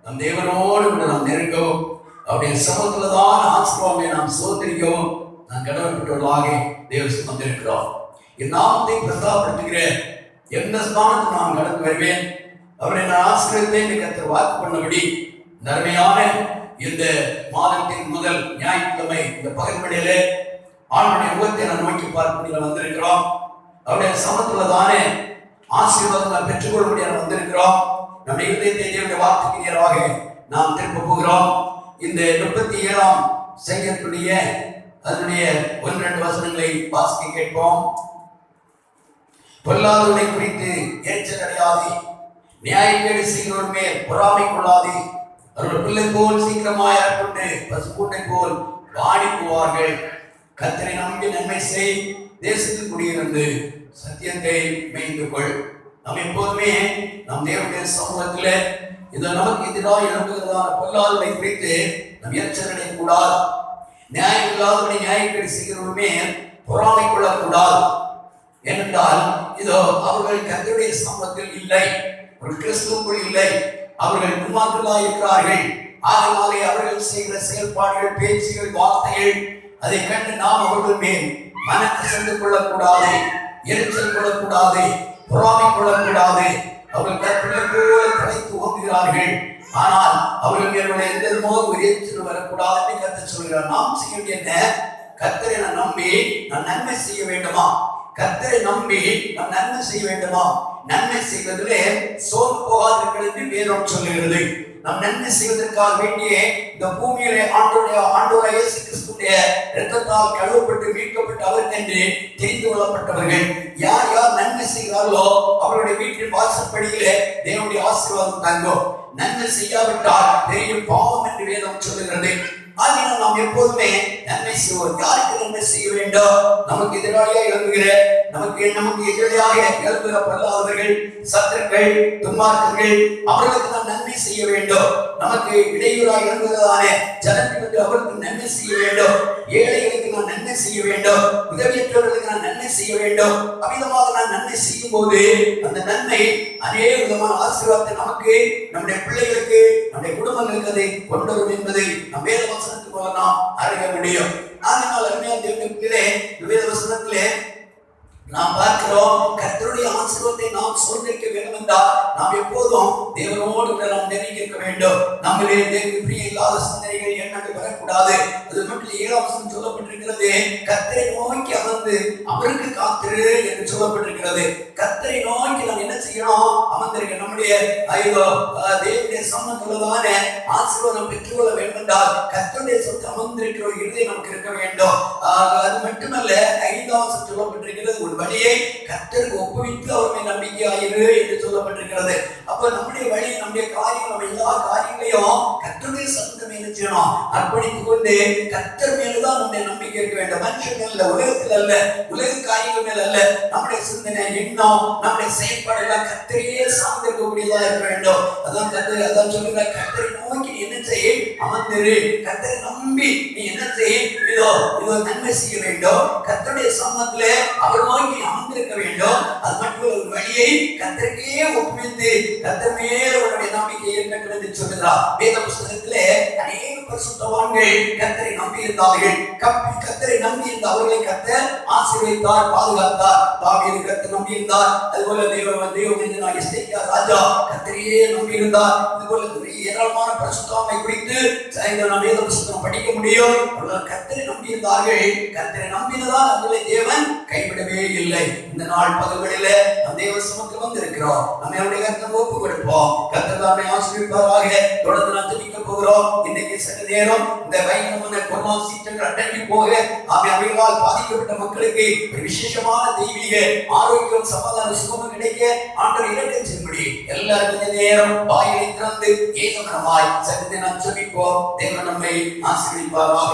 நம் தேவனோடு கூட நாம் நெருங்கவும் அவருடைய சமத்துலதான் ஆசீர்வாதத்தை நாம் சோதரிக்கவும் நாம் கடமைப்பட்டவர்களாக தேவன் தந்திருக்கிறோம். என் நாமத்தை பிரஸ்தாபப்படுத்துகிற எந்த ஸ்தானத்துக்கு நான் கடந்து வருவேன், அவரை நான் ஆசீர்வதிப்பேன் என்று கர்த்தர் வாக்கு பண்ணபடி நன்மையான இந்த மாதத்தின் முதல் ஞாயிற்றுக்கிழமை இந்த பகல்வெளியிலே ஆண்டுடைய முகத்தை நான் நோக்கி பார்க்க வந்திருக்கிறோம். அவருடைய சமத்துள்ளதான ஆசீர்வாதங்களை பெற்றுக்கொள்ளும்படியாக வந்திருக்கிறோம். நம்முடைய இதயத்தை தேவனுடைய வார்த்தைக்கு நேராக நாம் திரும்ப போகிறோம். இந்த 37ஆம் சங்கீதத்துடைய அதனுடைய 1-2 வசனங்களை வாசிக்க கேட்போம். பொல்லாதவனை குறித்து எரிச்சல் அடையாதே, நியாயக்கேடு செய்கிறவர் மேல் பொறாமை கொள்ளாதே. அவர்கள் பிள்ளை போல் சீக்கிரமாய் அறுப்புண்டு பசுக்கூட்டை போல் வாடி போவார்கள். கர்த்தரை நம்பி நன்மை செய், தேசத்தில் குடியிருந்து சத்தியத்தை மேய்ந்து கொள். நாம் எப்போதுமே நம் தேவனுடைய சமூகத்திலே இந்த நமக்கு எதிராக எழுப்புகிறதான பொல்லாதவனை குறித்து நம் எரிச்சல் அடையக்கூடாது. நியாயம் இல்லாதவனை நியாயக்கேடு செய்கிறவர் மேல் பொறாமை கொள்ளக்கூடாது. ஏனென்றால் இதோ அவர்கள் கர்த்தருடைய சமூகத்தில் இல்லை, ஒரு கிறிஸ்துவுக்குள் இல்லை, அவர்கள் துன்மார்க்கர்களாய் இருக்கிறார்கள். ஆகவே அவர்கள் செய்கிற செயல்பாடுகள், பேச்சுகள், வார்த்தைகள் அதை கண்டு நாம் அவர்கள் மேல் மனக்கசந்து கொள்ளக்கூடாது, எரிச்சல் கொள்ளக்கூடாது, பொறாமை கொள்ளக்கூடாது. அவர்கள் கர்த்தரை போல தலைத்து ஓங்குகிறார்கள். ஆனால் அவர்கள் மேலுடைய எந்த விதமோ எரிச்சல் வரக்கூடாது என்று கர்த்தர் சொல்கிறார். நாம் செய்ய வேண்டிய என்ன? கர்த்தரை நான் நம்பி நான் நன்மை செய்ய வேண்டுமா? கர்த்தரை நம்பி நாம் நன்மை செய்ய வேண்டுமா? நன்மை செய்வதிலே சோர்ந்து போகாதீர்கள் என்று வேதம் சொல்லுகிறது. நாம் நன்மை செய்வதற்காக வேண்டிய இந்த பூமியிலே ஆண்டவராகிய இயேசு கிறிஸ்துவின் இரத்தத்தால் கழுவப்பட்டு மீட்கப்பட்டு அவருக்கென்று தெரிந்து கொள்ளப்பட்டவர்கள். யார் யார் நன்மை செய்கிறார்களோ அவருடைய வீட்டின் வாசற்படியிலே தேவனுடைய ஆசீர்வாதம் தங்கும். நன்மை செய்யாவிட்டால் பெரிய பாவம் என்று வேதம் சொல்லுகிறது. ஆகினால் நாம் எப்போதுமே நன்மை செய்வோம். யாருக்கு நன்மை செய்ய வேண்டும்? நமக்கு எதிராளியாக எழுப்புகிற, நமக்கு எதிராளியாக எழுப்புகிற பொல்லாதவர்கள், சத்துருக்கள், துன்மார்க்கர்கள், அவர்களுக்கு நாம் நன்மை செய்ய வேண்டும். நமக்கு இடையூறாக எழுப்புகிறதான ஜனங்களுக்கு அவர்களுக்கு நன்மை செய்ய வேண்டும். ஏழைகளுக்கு நான் நன்மை செய்ய வேண்டும். உதவியற்றவர்களுக்கு நான் நன்மை செய்ய வேண்டும். அமிதமாக நான் நன்மை செய்யும் போது அந்த நன்மை அநேக விதமான ஆசீர்வாதத்தை நமக்கு, நம்முடைய பிள்ளைகளுக்கு, நம்முடைய குடும்பங்களுக்கு அதை கொண்டு வரும் என்பதை நம் வேத வசனத்துக்கு போல நாம் அறிய முடியும். அதனால் அருமையான தேவனுடைய பிள்ளைகளே, வேத வசனத்திலே நாம் பார்க்கிறோம், கர்த்தருடைய ஆசீர்வாதத்தை நாம் சுதந்திரிக்க வேண்டும் என்றால் நாம் எப்போதும் தேவனோடு நாம் நெருங்கி இருக்க வேண்டும். நம்மளே தேவனுக்கு பிரிய இல்லாத சிந்தனைகள் எண்ணங்கள் வரக்கூடாது. அது மட்டும் 7ஆம் வசனம் சொல்லப்பட்டிருக்கிறது, கர்த்தரை நோக்கி அமர்ந்து அவருக்கு காத்திரு என்று சொல்லப்பட்டிருக்கிறது. கர்த்தரை நோக்கி நாம் என்ன செய்யணும்? அமர்ந்திருக்க. நம்முடைய தேவனுடைய சம்பந்தமான ஆசீர்வாதம் பெற்றுக்கொள்ள வேண்டும் என்றால் கர்த்தருடைய சொத்து அமர்ந்திருக்கிற ஒரு இருதயம் நமக்கு இருக்க வேண்டும். அது மட்டுமல்ல, 5ஆம் வசனம் சொல்லப்பட்டிருக்கிறது, ஒரு வழியை கர்த்தருக்கு ஒப்புவித்து அவருடைய நம்பிக்கையாயிரு என்று சொல்லப்பட்டிருக்கிறது. அப்ப நம்முடைய வழி, நம்முடைய காரியம், நம்ம எல்லா காரியங்களையும் கர்த்தருடைய சத்தம் என்ன செய்யணும்? அர்ப்பணித்துக் கொண்டு கர்த்தர் மேலதான் நம்முடைய நம்பிக்கை இருக்க வேண்டும். மனுஷன் மேல, உலகத்தில் அல்ல, உலக காரியங்கள் மேல அல்ல. நம்முடைய சிந்தனை, எண்ணம், நம்முடைய செயல்பாடு எல்லாம் கர்த்தரையே சார்ந்திருக்கக்கூடியதா இருக்க வேண்டும். அதான் சொல்லுங்க, கர்த்தரை நோக்கி என்ன செய்ய? அமர்ந்திரு. கர்த்தரை நம்பி நீ என்ன செய்ய? இதோ நன்மை செய்ய வேண்டும். கர்த்தருடைய சமூகத்திலே அவர் நோக்கி அமர்ந்திருக்க வேண்டும். அது மட்டும் ஒரு வழியை கர்த்தருக்கே ஒப்புவித்து கர்த்தர் மேல் உன்னுடைய நம்பிக்கை இருக்கட்டும் என்று சொல்கிறார். வேத புத்தகத்திலே அநேக பரிசுத்தவான்கள் கர்த்தரை நம்பி இருந்தார்கள். கர்த்தரை நம்பி இருந்த அவர்களை கர்த்தர் ஆசீர்வதித்தார், பாதுகாத்தார். தாவீது கர்த்தரை நம்பி இருந்தார். அதுபோல தேவமனிதனாகிய எசேக்கியா ராஜா கர்த்தரையே நம்பி இருந்தார். இதுபோல ஏராளமான பரிசுத்தவான்களை குறித்து நாம் வேத புத்தகம் படிக்க முடியும். அவர்கள் கர்த்தரை நம்பி இருந்தார்கள். கர்த்தரை நம்பினதால் அவர்களை தேவன் கைவிடவே இல்லை. இந்த நாள் பகல்களிலே நம் தேவ சமூகத்தில் வந்திருக்கிறோம். நம்ம அவருடைய கர்த்தரை ஒப்பு கொடுப்போம். கர்த்தர் நம்மை ஆசீர்வதிப்பாராக. தொடர்ந்து நாம் ஜெபிக்க போகிறோம். இன்னைக்கு சற்று நேரம் இந்த பயங்கரமான கொரோனா சீற்றங்கள் அடங்கி போக அவைகளால் பாதிக்கப்பட்ட மக்களுக்கு ஒரு விசேஷமான தெய்வீக ஆரோக்கியம், சமாதான, சுகமும் கிடைக்க ஆண்டவர் இரக்கம் செய்யும்படி எல்லாரும் இந்த நேரம் வாயிலை திறந்து ஏகமனமாய் சற்று நாம் ஜெபிப்போம். தேவன் நம்மை ஆசீர்வதிப்பாராக.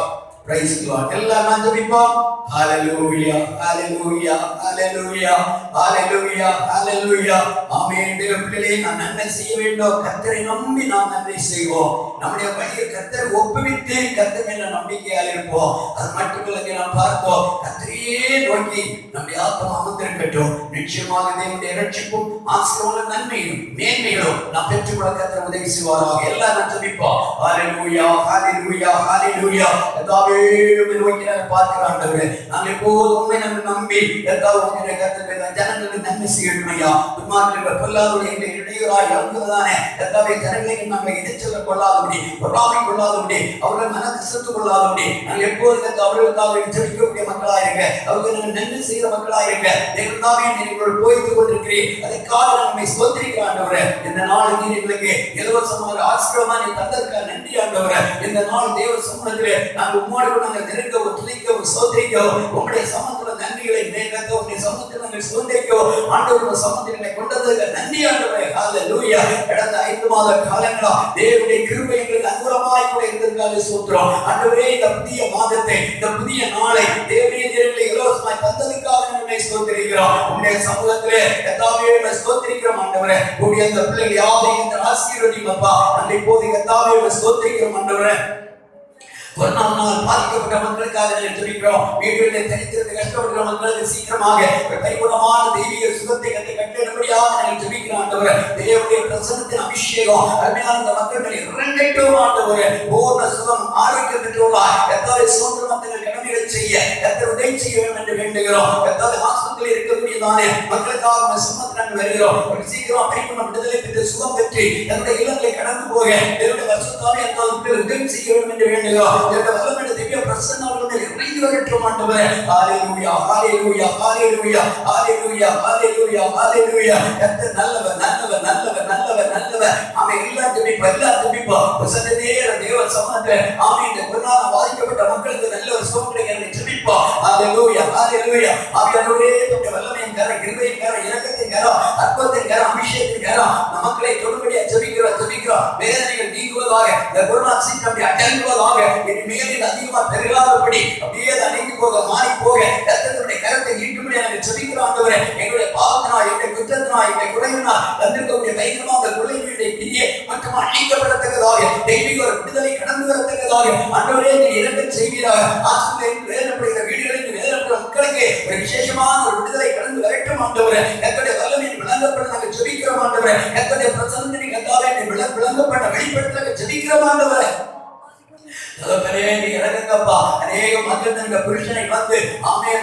Praise God. எல்லாரும் ஜெபிப்போம். Hallelujah, hallelujah, hallelujah, hallelujah, hallelujah. ஆமென். தேவர்களே, நாம் நன்மை செய்ய வேண்டும். கர்த்தரை நம்பி நாம் நன்மை செய்வோம். நம்முடைய வழியை கர்த்தர் ஒப்புவித்து கர்த்தர் மேல நம்பிக்கையால் இருப்போம். அது மட்டுமல்ல, நாம் பார்த்தோம், கர்த்தரையே நோக்கி நம்முடைய ஆத்மா அமர்ந்திருக்கட்டும். நிச்சயமாக தேவனுடைய இரட்சிப்பும் ஆசீர்வாதம், நன்மையும் மேன்மைகளும் நாம் பெற்றுக்கொள்ள கர்த்தர் உதவி செய்வாராக. எல்லாரும் ஜெபிப்போம். Hallelujah, hallelujah, hallelujah. பார்க்கிறாண்டவரே, நாம் எப்போது உண்மை நம்பி ஜனங்களுக்கு நன்மை செய்யணும் ஐயா. துன்மார்க்கர்கள் பொல்லாதபடி எங்களை இடையூறாய் எழுதுவதானே கர்த்தாவே, ஜனங்களுக்கு நாங்கள் எதிர்ச்சொல்ல கொள்ளாதபடி, பொறாமை கொள்ளாதபடி, அவர்கள் மன கஷ்டத்து கொள்ளாதபடி நாங்கள் எப்போது அவர்களுக்காக ஜெபிக்கக்கூடிய மக்களாக இருக்க, அவர்கள் நாங்கள் நன்மை செய்கிற மக்களாக இருக்க தேவனாவே நீங்கள் போய்த்துக் கொண்டிருக்கிறீர். அதற்காக நம்மை ஸ்தோத்திரிக்கிற ஆண்டவரே. இந்த நாள் நீர் எங்களுக்கு இலவசமாக ஆசீர்வாதமாக நீ தந்ததற்காக நன்றி ஆண்டவரே. இந்த நாள் தேவ சமூகத்திலே நாங்கள் உம்மோடு நாங்கள் நெருங்கவும், துதிக்கவும், ஸ்தோத்திரிக்கவும், உம்முடைய சமூகத்துல நன்றிகளை மேற்கொள்ள, உம்முடைய சமூகத்தில் நாங்கள் சுதந்திரிக்கவும் ஆண்டவருடைய சமூகத்தினை கொண்டதற்கு நன்றி ஆண்டவரே. ஹல்லேலூயா. கடந்த 5 மாத காலங்களா தேவனுடைய கிருபை எங்களுக்கு அனுகூலமாய் கூட இருந்ததற்காக ஸ்தோத்திரம் ஆண்டவரே. இந்த புதிய மாதத்தை, இந்த புதிய நாளை தேவனுடைய நேரங்களை இலவசமாய் தந்ததற்காக நம்மை ஸ்தோத்திரிக்கிறோம். உம்முடைய சமூகத்திலே கர்த்தாவே ஸ்தோத்திரிக்கிறோம் ஆண்டவரே. உம்முடைய அந்த பிள்ளைகள் யாவையும் ஆசீர்வதியும் அப்பா. அந்த இப்போது கர்த்தாவே ஸ்தோத்திரிக்கிறோம் ஆண்டவரே. ஒரு நாள் பாதிக்கப்பட்ட மக்களுக்காக ஜெபிக்கிறோம். வீடுகளிலே தனித்திருந்து கஷ்டப்படுகிற மக்களுக்கு சீக்கிரமாக பரிபூர்ணமான தெய்வீக சுகத்தை கட்டளையிடும்படியாக நாங்கள் ஜெபிக்கிறோம் ஆண்டவரே. தேவனுடைய பிரசன்னத்தின் அபிஷேகம் அருமையான இந்த மக்கள் இறங்கட்டும் ஆண்டவரே. பூர்ண சுகம், ஆரோக்கியம் பெற்றுள்ளார். கர்த்தாவே, சுதந்திரமாக கடமைகளை செய்ய கர்த்தர் உதவி செய்ய வேண்டும் என்று வேண்டுகிறோம். கர்த்தாவே, ஆஸ்பத்திரியில் இருக்கக்கூடியதானே மக்களுக்காக சுமத்து நாங்கள் வருகிறோம். சீக்கிரம் பரிபூர்ண விடுதலை பெற்று சுகம் பெற்று தன்னுடைய இல்லங்களை கடந்து போக தேவனுடைய பரிசுத்தாவே உதவி செய்ய வேண்டும் என்று வேண்டுகிறோம். திவ்ய பிரசன்னங்களுடைய இறங்கி வரட்டும் ஆண்டவரே. ஹல்லேலூயா, ஹல்லேலூயா, ஹல்லேலூயா, ஹல்லேலூயா, ஹல்லேலூயா, ஹல்லேலூயா. கர்த்தர் நல்லவர், நல்லவர், நல்லவர், நல்லவர், நல்லவர். ஆமென். எல்லாம் ஜெபிப்போம். சந்தேக தேவ சமூகத்திலே ஆமென். இந்த கொரோனா பாதிக்கப்பட்ட மக்களுக்கு நல்ல ஒரு சுகம் கிடைக்க ஜெபிப்போம். ஹல்லேலூயா, ஹல்லேலூயா. ஆவியானவரே, உம்முடைய வல்லமையின் கரம், கிருபையின் கரம், இரக்கத்தின் கரம், அற்புதத்தின் கரம், அபிஷேகத்தின் கரம் மக்களை தொடும்படியா ஜெபிக்கிறோம். வேதனைகள் நீங்குவதாக அடங்குவதாக, இந்த கொரோனா சீக்கிரம் அப்படி அடங்குவதாக, இனி மேலும் அதிகமா பெருகாதபடி அப்படியே அடங்கி போக மாறி போக கர்த்தருடைய கரத்தை நீட்டும்படி நாங்கள் ஜெபிக்கிறோம் ஆண்டவரே. எங்களுடைய பாவத்தினால், எங்களுடைய குற்றத்தினால், எங்களுடைய குறைவினால் வந்திருக்கக்கூடிய பயங்கரமான அந்த கொள்ளைகளுடைய பிரியை மற்றும் அழிக்கப்படத்தக்கதாக, தெய்வீக ஒரு விடுதலை கடந்து வரத்தக்கதாக ஆண்டவரே நீர் இரக்கம் செய்வீராக. ஆசிரியர்கள் வேதனைப்படுகிற வீடுகளில் வேதனைப்படுகிற மக்களுக்கு ஒரு விசேஷமான ஒரு விடுதலை கடந்து வரட்டும் ஆண்டவரே. கர்த்தருடைய வல்லமை விளங்கப்பட நாங்கள் ஜெபிக்கிறோம் ஆண்டவரே. கர்த்தருடைய பிரசன்னத்தை கர்த்தாவே விளங்கப்பட வெளிப்படுத்த ஜெபிக்கிறோம் ஆண்டவரே. அநேக மக்கள் தன்னுடைய புருஷனை இழந்து,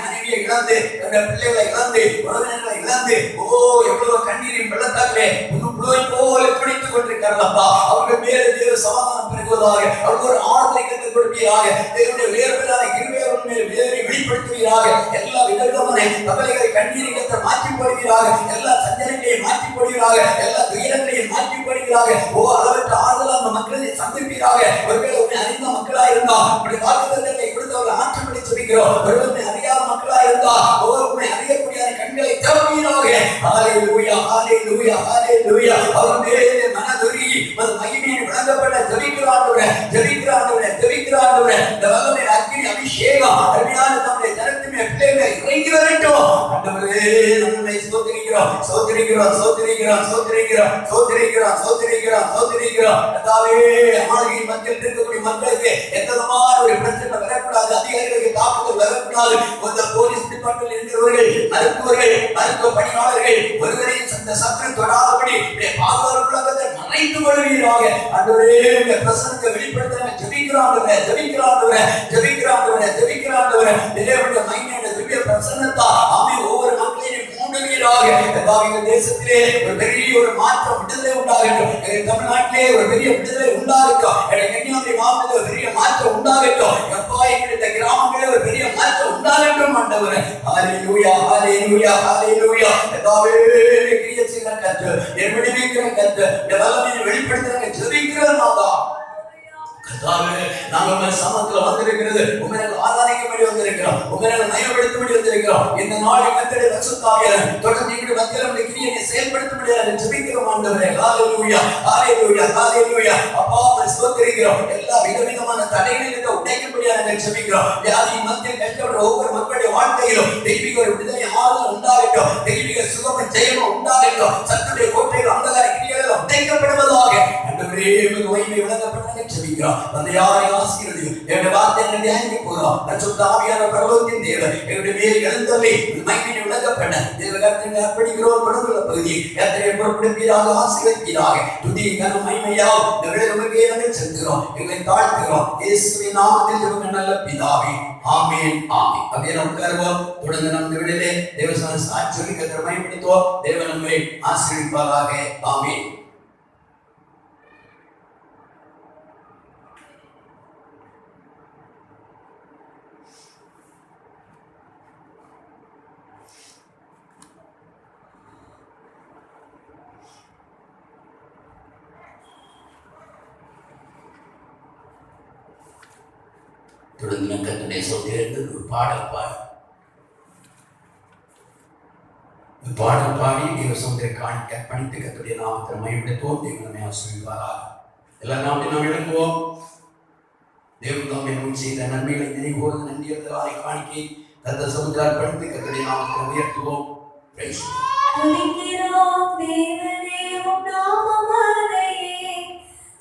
மனைவியை இழந்து, பிள்ளைகளை இழந்து, உறவினர்களை இழந்து, எவ்வளவு கண்ணீரின் வெள்ளத்தாக்களே போல பிடித்துக் கொண்டிருக்கிறார்களப்பா. அவர்கள் மேலே தேவ சமாதானம் பெறுவதாக, அவர்கள் ஒரு ஆறுதலை கற்றுக் கொடுப்பீராக, தேவனுடைய உயர்விலான கிருபை அவர்கள் மேல் வேதனை வெளிப்படுத்துவீராக. எல்லா விதவிதமான கவலைகளை கண்ணீரை கற்று மாற்றி போடுவீராக, எல்லா சஞ்சலங்களையும் மாற்றி போடுவீராக, எல்லா துயரங்களையும் மாற்றி போடுவீராக. அளவற்ற ஆறுதல் அந்த மக்களை சந்திப்பீராக. ஒருவேளை உன்னை அறிந்த மக்களா இருந்தா உடைய வாக்குத்தத்தங்களை கொடுத்தவர்கள் ஆற்றப்படி சொல்லிக்கிறோம். ஒருவரை அறியாத மக்களா இருந்தா ஒவ்வொருவரை அறியக்கூடிய கண்களை திறப்பீராக. ஹல்லேலூயா, ஹல்லேலூயா, ஹல்லேலூயா. அவர் மேலே மனதுருகி மகிமையை விளங்கப்பட ஜெபிக்கிறாண்டவரே, ஜெபிக்கிறாண்டவரே, ஜெபிக்கிறாண்டவரே. இந்த வல்லமை அக்கினி அபிஷேகம் அருமையான நம்முடைய ஜனத்தின் பிள்ளைகளை இறங்கி வரட்டும் ஆண்டவரே. நம்மை ஸ்தோத்திரிக்கிறோம், ஸ்தோத்திரிக்கிறோம், ஸ்தோத்திரிக்கிறோம், ஸ்தோத்திரிக்கிறோம், ஸ்தோத்திரிக்கிறோம், ஸ்தோத்திரிக்கிறோம், ஸ்தோத்திரிக்கிறோம். கர்த்தாவே, ஆளுகை மத்தியில் இருக்கக்கூடிய மக்களுக்கு எந்த விதமான ஒரு பிரச்சனை வரக்கூடாது, அதிகாரிகளுக்கு தாக்குதல் வரக்கூடாது. அந்த போலீஸ் டிபார்ட்மெண்ட் இருக்கிறவர்கள், மருத்துவர்கள், மருத்துவ பணியாளர்கள் ஒருவரையும் அந்த சத்தம் தொடாதபடி பாதுகாப்புகளை மறைத்து கொள்வீராக. ஆண்டவரே, இந்த பிரசன்னத்தை வெளிப்படுத்த ஜெபிக்கிறாண்டவரே, ஜெபிக்கிறாண்டவரே, ஜெபிக்கிறாண்டவரே, ஜெபிக்கிறாண்டவரே. தேவனுடைய மகிமையான திவ்ய பிரசன்னத்தா ஒவ்வொரு மக்களையும் மூடுவீராக. எங்கள் தேசத்திலே ஒரு பெரிய ஒரு மாற்றம் விடுதலை உண்டாகட்டும். எங்கள் தமிழ்நாட்டிலே ஒரு பெரிய விடுதலை உண்டாகட்டும். கன்னியாகுமரி மாவட்டத்தில் ஒரு பெரிய மாற்றம் உண்டாகட்டும். எப்பா எங்களுடைய கிராமங்களில் ஒரு பெரிய மாற்றம் உண்டாகட்டும் ஆண்டவரே. ஹல்லேலூயா, ஹல்லேலூயா, ஹல்லேலூயா. கர்த்தாவே, கிரியை செய்கிற கர்த்தர், விடுவிக்கிற கர்த்தர், இந்த வல்லமையை வெளிப்படுத்துகிற ஜெபிக்கிறோம் நாதா. கர்த்தாவே, நாங்கள் உங்கள் சமூகத்தில் வந்திருக்கிறது உங்களை ஆராதிக்கும்படி வந்திருக்கிறோம், உங்களை மயப்படுத்தும்படி வந்திருக்கிறோம். இந்த நாள் கர்த்தருடைய பரிசுத்த ஆவியானவர் தொடர்ந்து எங்களுடைய மத்தியில் உம்முடைய கிரியையை செயல்படுத்தும்படியாக ஜெபிக்கிறோம் ஆண்டவரே. ஹல்லேலூயா, ஹல்லேலூயா, ஹல்லேலூயா. அப்பா, ஸ்தோத்திரிக்கிறோம். எல்லா விதவிதமான தடைகளிலிருந்து உடைக்கும்படியாக ஜெபிக்கிறோம். வியாதியின் மத்தியில் கஷ்டப்படுற ஒவ்வொரு மக்களுடைய வாழ்க்கையிலும் தெய்வீக ஒரு விடுதலை ஆறுதல் உண்டாகட்டும், தெய்வீக சுகமும் ஜெயமும் உண்டாகட்டும். சத்துடைய கோட்டைகள் அந்தகார கிரியைகள் உடைக்கப்படுவதாக ஆண்டவரே, உமது மகிமை விளங்கப்பட்டதாக ஜெபிக்கிறோம். தந்தையாரை ஆசீர்வதியும். என்னுடைய வார்த்தைகளை தியானிக்க போகிறோம். பரிசுத்த ஆவியானவர் பரலோகத்தின் தேவன் எங்களுடைய மேல் எழுந்தருளி மகிமையை விளங்கப்பட்ட தேவகத்தின் அர்ப்பணிக்கிறோம். கொடுக்குள்ள பகுதியை எத்தனை பொறுப்படுப்பீராக, ஆசீர்வதிப்பீராக. துதி கன மகிமையால் இந்த வேளை உமக்கே நாங்கள் செலுத்துகிறோம், எங்களை தாழ்த்துகிறோம். இயேசுவின் நாமத்தில் ஜெபம் நல்ல பிதாவே, ஆமென், ஆமென். அப்படியே நாம் உட்காருவோம். தொடர்ந்து நம் விடுதலை தேவசன சாட்சி கர்த்தரை மகிமைப்படுத்துவோம். தேவன் நம்மை ஆசீர்வதிப்பாராக. ஆமென். தொடர்ந்து கர்த்தருடைய சொத்திலிருந்து ஒரு பாடல் பாடி தேவ சொந்தரை காணிக்க பணித்து கர்த்தருடைய நாமத்தை மகிமைப்படுத்துவோம். தேவன் நம்மை ஆசீர்வதிப்பாராக. எல்லா நாமத்தையும் நாம் எழுப்புவோம். தேவன் நம்மை முன் செய்த நன்மைகளை நினைவோடு நன்றி அதை காணிக்கை தந்த சமுதாய பணித்து கர்த்தருடைய நாமத்தை உயர்த்துவோம்.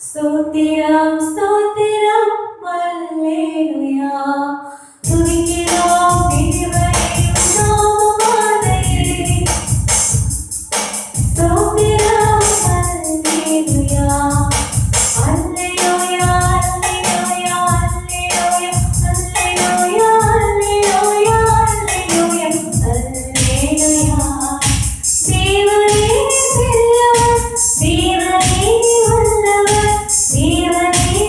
ஸ்தோத்திரம், ஸ்தோத்திரம், ஹல்லேலூயா. துதிக்கிறோம் தேவனே நாமமானே. ஸ்தோத்திரம், ஹல்லேலூயா. ஹல்லேலூயா, ஹல்லேலூயா, ஹல்லேலூயா, ஹல்லேலூயா, ஹல்லேலூயா, ஹல்லேலூயா, ஹல்லேலூயா. தேவனே பெரியவர், தேவனே வல்லவர், தேவனே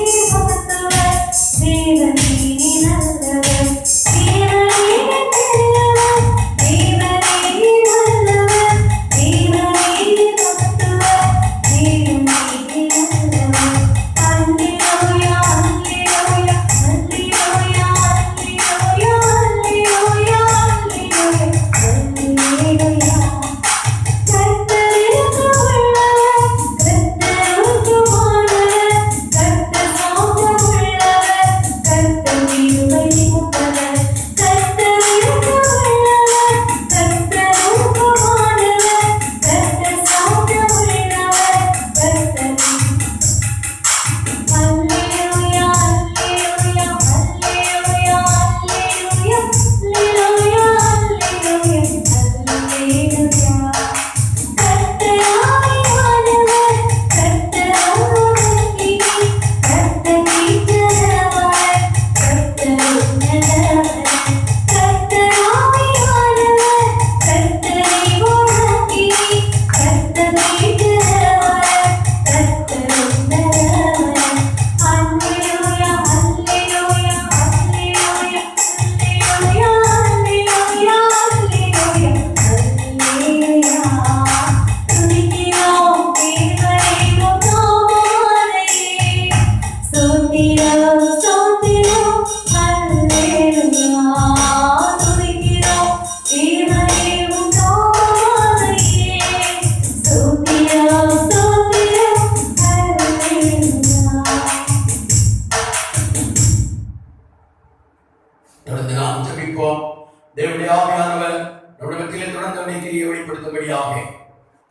நீதியை வெளிப்படுத்தும்படியாக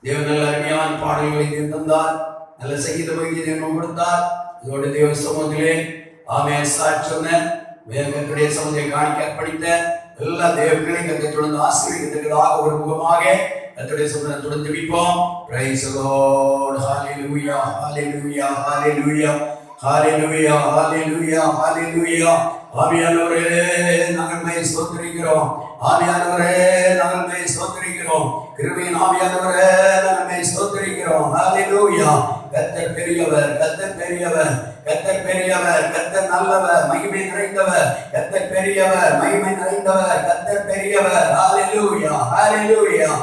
தேவன் நல்ல அருமையான பாடல்களை தந்தார், நல்ல சங்கீத பகுதியை கொடுத்தார். இதோடு தேவ சமூகத்திலே ஆமென் சாட்சி சொன்ன கர்த்தருடைய சமூகத்தை காணிக்க அர்ப்பணித்த எல்லா தேவர்களையும் கர்த்தரை தொடர்ந்து ஆசீர்வதிக்கத்தக்கதாக ஒரு முகமாக கர்த்தருடைய சமூகத்தை தொடர்ந்து ஜெபிப்போம். Praise the Lord. Hallelujah hallelujah hallelujah hallelujah hallelujah hallelujah. ஆவியானவரே நாங்கள் ஸ்தோத்திரிக்கிறோம். ஆவியானவரே நாங்கள் ஸ்தோத்திரிக்கிறோம். கிருபையின் ஆவியானவரே நாங்கள் ஸ்தோத்திரிக்கிறோம். ஹalleluya. கர்த்தர் பெரியவர், கர்த்தர் பெரியவர், கர்த்தர் பெரியவர், கர்த்தர் நல்லவர், மகிமை நிறைந்தவர், கர்த்தர் பெரியவர், மகிமை நிறைந்தவர், கர்த்தர் பெரியவர். ஹalleluya ஹalleluya.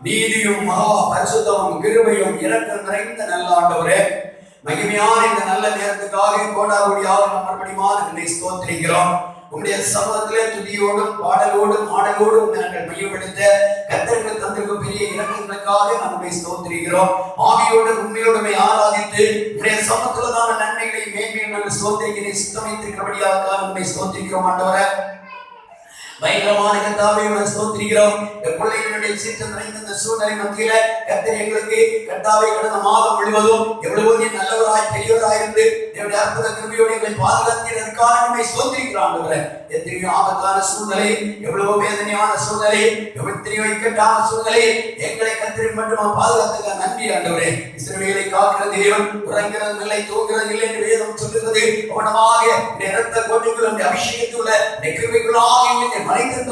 நீதியும் மகா பரிசுத்தமும் கிருபையும் இரக்கம் நிறைந்த நல்ல ஆண்டவரே, மகிமையான இந்த நல்ல நேரத்துக்காக கோடாகோடியாக மறுபடியும் ஸ்தோத்திரிக்கிறோம். உங்களுடைய சமூகத்திலே துதியோடும் பாடலோடும் ஆடலோடும் நாங்கள் மையப்படுத்த கர்த்தருக்கு தந்திருக்கும் பெரிய இரக்கங்களுக்காக நம்மை ஸ்தோத்திரிக்கிறோம். ஆவியோடு உண்மையோடுமை ஆராதித்து உங்களுடைய சமூகத்துலதான நன்மைகளை மேன்மையும் நாங்கள் ஸ்தோத்திரிக்கிறேன் சித்தமைத்திருக்கிறபடியாக நம்மை ஸ்தோத்திரிக்கிறோம். ஆண்டவரே பயங்கரமான கர்த்தாவே ஸ்தோத்திரிக்கிறோம். பிள்ளைகளுடைய சீற்றம் நிறைந்த இந்த சூழ்நிலை மத்தியில கர்த்தர் எங்களுக்கு கர்த்தாவே கடந்த மாதம் முழுவதும் எவ்வளவோ நல்லவராய் பெரியவராய் இருந்து என்னுடைய அற்புத கிருபையோடு எங்களை பாதுகாத்ததற்காக நம்மை ஸ்தோத்திரிக்கிறோம். ஆண்டவரே எத்தனையோ ஆபத்தான சூழ்நிலை, எவ்வளவோ வேதனையான சூழ்நிலை, எத்தனையோ இக்கட்டான சூழ்நிலை எங்களை கர்த்தர் மட்டும் பாதுகாத்துக்க நன்றி. ஆண்டவரே இஸ்ரவேலை காக்கிற தேவன் உறங்கிறது இல்லை தூங்குறது இல்லை என்று வேதம் சொல்லுகிறது. கவனமாக இரத்த கோட்டைக்குள்ள அபிஷேகத்துள்ள கிருபைக்குள்ளாக மறைத்திருக்கிறோம்.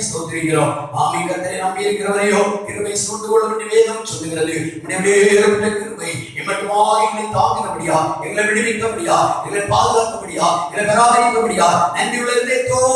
ஸ்தோத்திரிக்கிறோம். ஆமே கர்த்தரை நம்பி இருக்கிறவரையோ கிருபை சூழ்ந்து கொள்ளும் என்று வேதம் சொல்லுகிறது. கிருபை இம்மட்டுமாக எங்களை தாங்கினபடியா, எங்களை விடுவித்தபடியா, எங்களை பாதுகாத்தபடியா, எங்களை பராமரித்தபடியா நன்றியுள்ளதே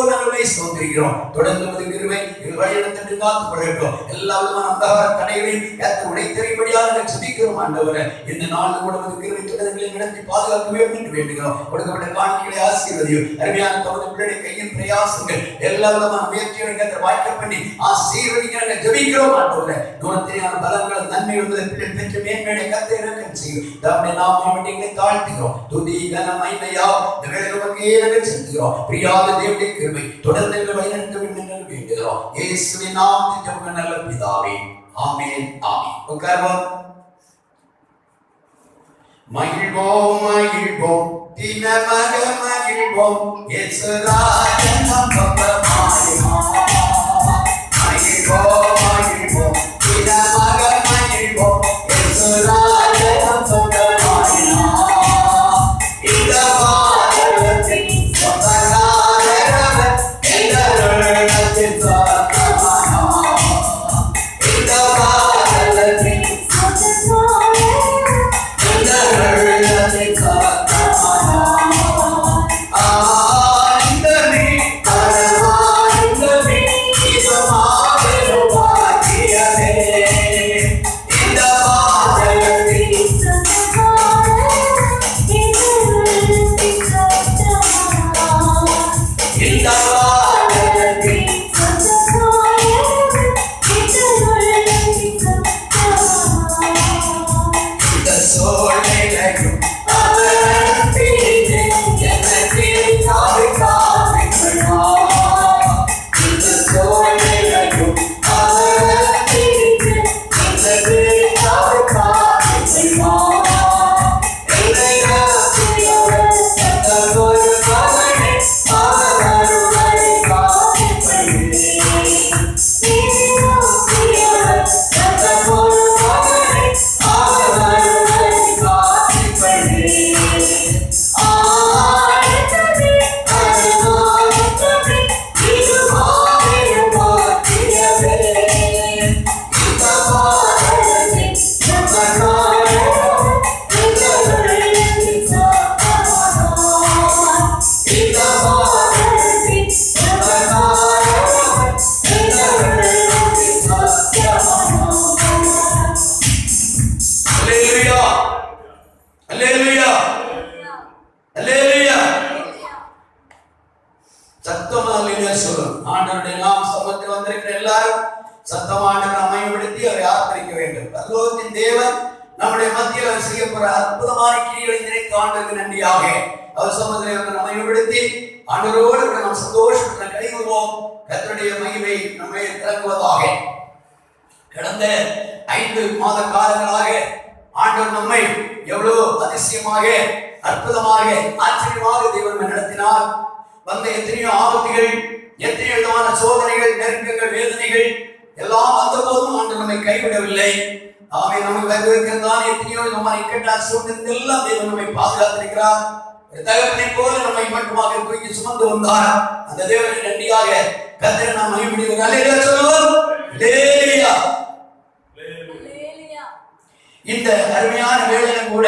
நாங்கள் ஸ்தோத்திரிக்கிறோம். தொடர்ந்து கிருபை எங்கள் வழிநடத்தி காத்துக் கொள்ளட்டும். எல்லா விதமான அந்தகார தடைகளையும் கர்த்தர் உடைத்தெறியும்படியா நாங்கள் ஜெபிக்கிறோம். ஆண்டவரே இந்த நாள் கூட கிருபை தொடர்களை நடத்தி பாதுகாக்க வேண்டும் என்று வேண்டுகிறோம். கொடுக்கப்பட்ட காணிக்கைகளை ஆசீர்வதியும். அருமையான தமது பிள்ளைகளை கையின் பிரயாசங்கள் எல்லா விதமான முயற்சிகளை கர்த்தர் வாய்க்க பண்ணி ஆசீர்வதிக்க ஜெபிக்கிறோம். ஆண்டவரே குணத்தினான பலங்கள் நன்மைகள் பிள்ளைகள் பெற்று மேன்மையை கர்த்தர் இரக்கம் செய்யும். தம்முடைய நாமத்தை எங்களை தாழ்த்துகிறோம். துதி கன மகிமையா இந்த வேளையில் உமக்கே நாங்கள் செலுத்துகிறோம். பிரியாத தேவனுடைய கிருபை தொடர்ந்து எங்களை வழிநடத்த வேண்டும் என்று வேண்டுகிறோம். இயேசுவின் நாமத்தில் ஜெபம் நல்ல பிதாவே. ஆமென் ஆமென். உட்கார்வோம். மகிழ்வோம் மகிழ்வோம் தினமக மகிழ்வோம் இயேசுராஜன் பப்பமாயிமா. மகிழ்வோம் மகிழ்வோம் தினமக மகிழ்வோம் இயேசுராஜன் பப்பமாயிமா. இந்த வாரத்தில் சொந்தக்காரவர் எல்லோருடத்தில் சொந்தமானா. இந்த வாரத்தில் கடந்த 5 மாத காலங்களாக ஆண்டவர் நம்மை எவ்வளவு அதிசயமாக, அற்புதமாக, ஆச்சரியமாக தேவன் நடத்தினார். வந்த எத்தனையோ ஆபத்துகள், எத்தனையோ விதமான சோதனைகள், நெருக்கங்கள், வேதனைகள் எல்லாம் வந்த போதும் ஆண்டவர் நம்மை கைவிடவில்லை. ஆமே, நமக்கு வருவதற்குதான் எத்தனையோ விதமான இக்கட்டான சூழ்நிலை எல்லாம் தேவன் நம்மை பாதுகாத்திருக்கிறார். தகப்பனை போல நம்மை மட்டுமாக தூக்கி சுமந்து வந்தார். அந்த தேவனை நன்றியாக கர்த்தரை நாம் மகிமைப்படுத்துவோம். அல்லேலூயா சொல்லுவோம். அல்லேலூயா. இந்த அருமையான வேளையில கூட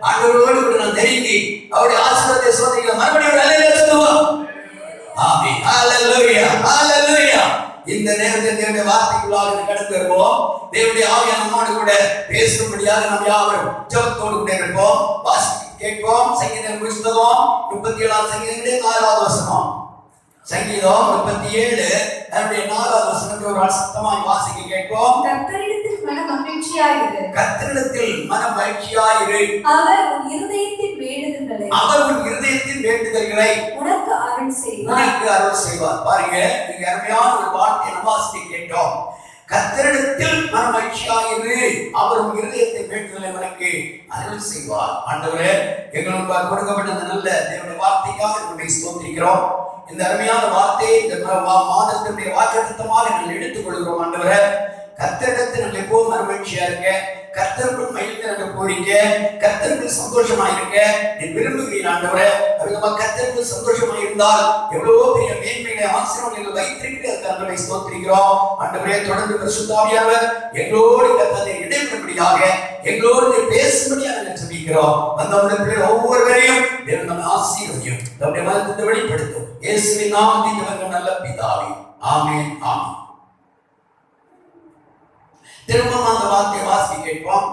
ஆண்டவரோடு கூட நாம் நெருங்கி அவருடைய ஆசீர்வாதத்தை சோதனைகளை மறுபடியும் அல்லேலூயா சொல்லுவோம். ஆமென். அல்லேலூயா. அல்லேலூயா. இந்த நேரத்தில் தேவனுடைய வார்த்தைக்குள்ளாக கடந்து வருவோம். தேவனுடைய ஆவியானவர் நம்மோடு கூட பேசும்படியாக நாம் யாவரும் ஜெபத்தோடு கூட இருப்போம். வாசிக்க கேட்போம். சங்கீதம் புத்தகம் 37 சங்கீதம் 4வது வசனம். சங்கீதம் 37 அதனுடைய 4வது வசனத்தை ஒரு சத்தமாய் வாசிக்க கேட்போம். கர்த்தரிடத்தில் மன மகிழ்ச்சியாயிரு. கர்த்தரிடத்தில் மன மகிழ்ச்சியாயிரு. அவர் உன் இருதயத்தின் வேண்டுதல்களை உனக்கு அருள் செய்வார். பாருங்க, நீங்க அருமையான ஒரு வார்த்தையை நம்ம வாசிக்க கேட்டோம். கர்த்தரிடத்தில் மன மகிழ்ச்சியாயிரு, அவர் உன் இருதயத்தின் வேண்டுதலை உனக்கு அருள் செய்வார். ஆண்டவரே, எங்களுக்கு கொடுக்கப்பட்ட நல்ல தேவனுடைய வார்த்தைக்காக உங்களை ஸ்தோத்திரிக்கிறோம். இந்த அருமையான வார்த்தையை இந்த மாதத்தினுடைய வாக்குத்தத்தமாக நாங்கள் எடுத்துக் கொள்கிறோம். ஆண்டவரே, கர்த்தரிடத்தில் நாங்கள் எப்போதும் மகிழ்ச்சியா இருக்க, கர்த்தருக்குள் மகிழ்ந்து போறீங்க, கர்த்தருக்குள் சந்தோஷமா இருக்க நீ விரும்புகிறீர். ஆண்டவரே, கர்த்தருக்குள் சந்தோஷமா இருந்தால் எவ்வளவோ பெரிய மேன்மைகளை ஆசீர்வாதங்களை வைத்திருக்கிறது. கர்த்தரை ஸ்தோத்திரிக்கிறோம். ஆண்டவரே, தொடர்ந்து பரிசுத்த ஆவியானவர் எங்களோடு கர்த்தரை இடைபெறும்படியாக, எங்களோடு பேசும்படியாக நாங்கள் ஜெபிக்கிறோம். அந்த பிள்ளைகள் ஒவ்வொருவரையும் தேவன் நம்மை ஆசீர்வதியும், நம்முடைய மனத்தை வெளிப்படுத்தும். இயேசுவின் நாமத்தில் ஜெபங்கள் நல்ல பிதாவே. ஆமென். ஆமென். திரும்பவும் அந்த வார்த்தையை வாசிக்க கேட்போம்.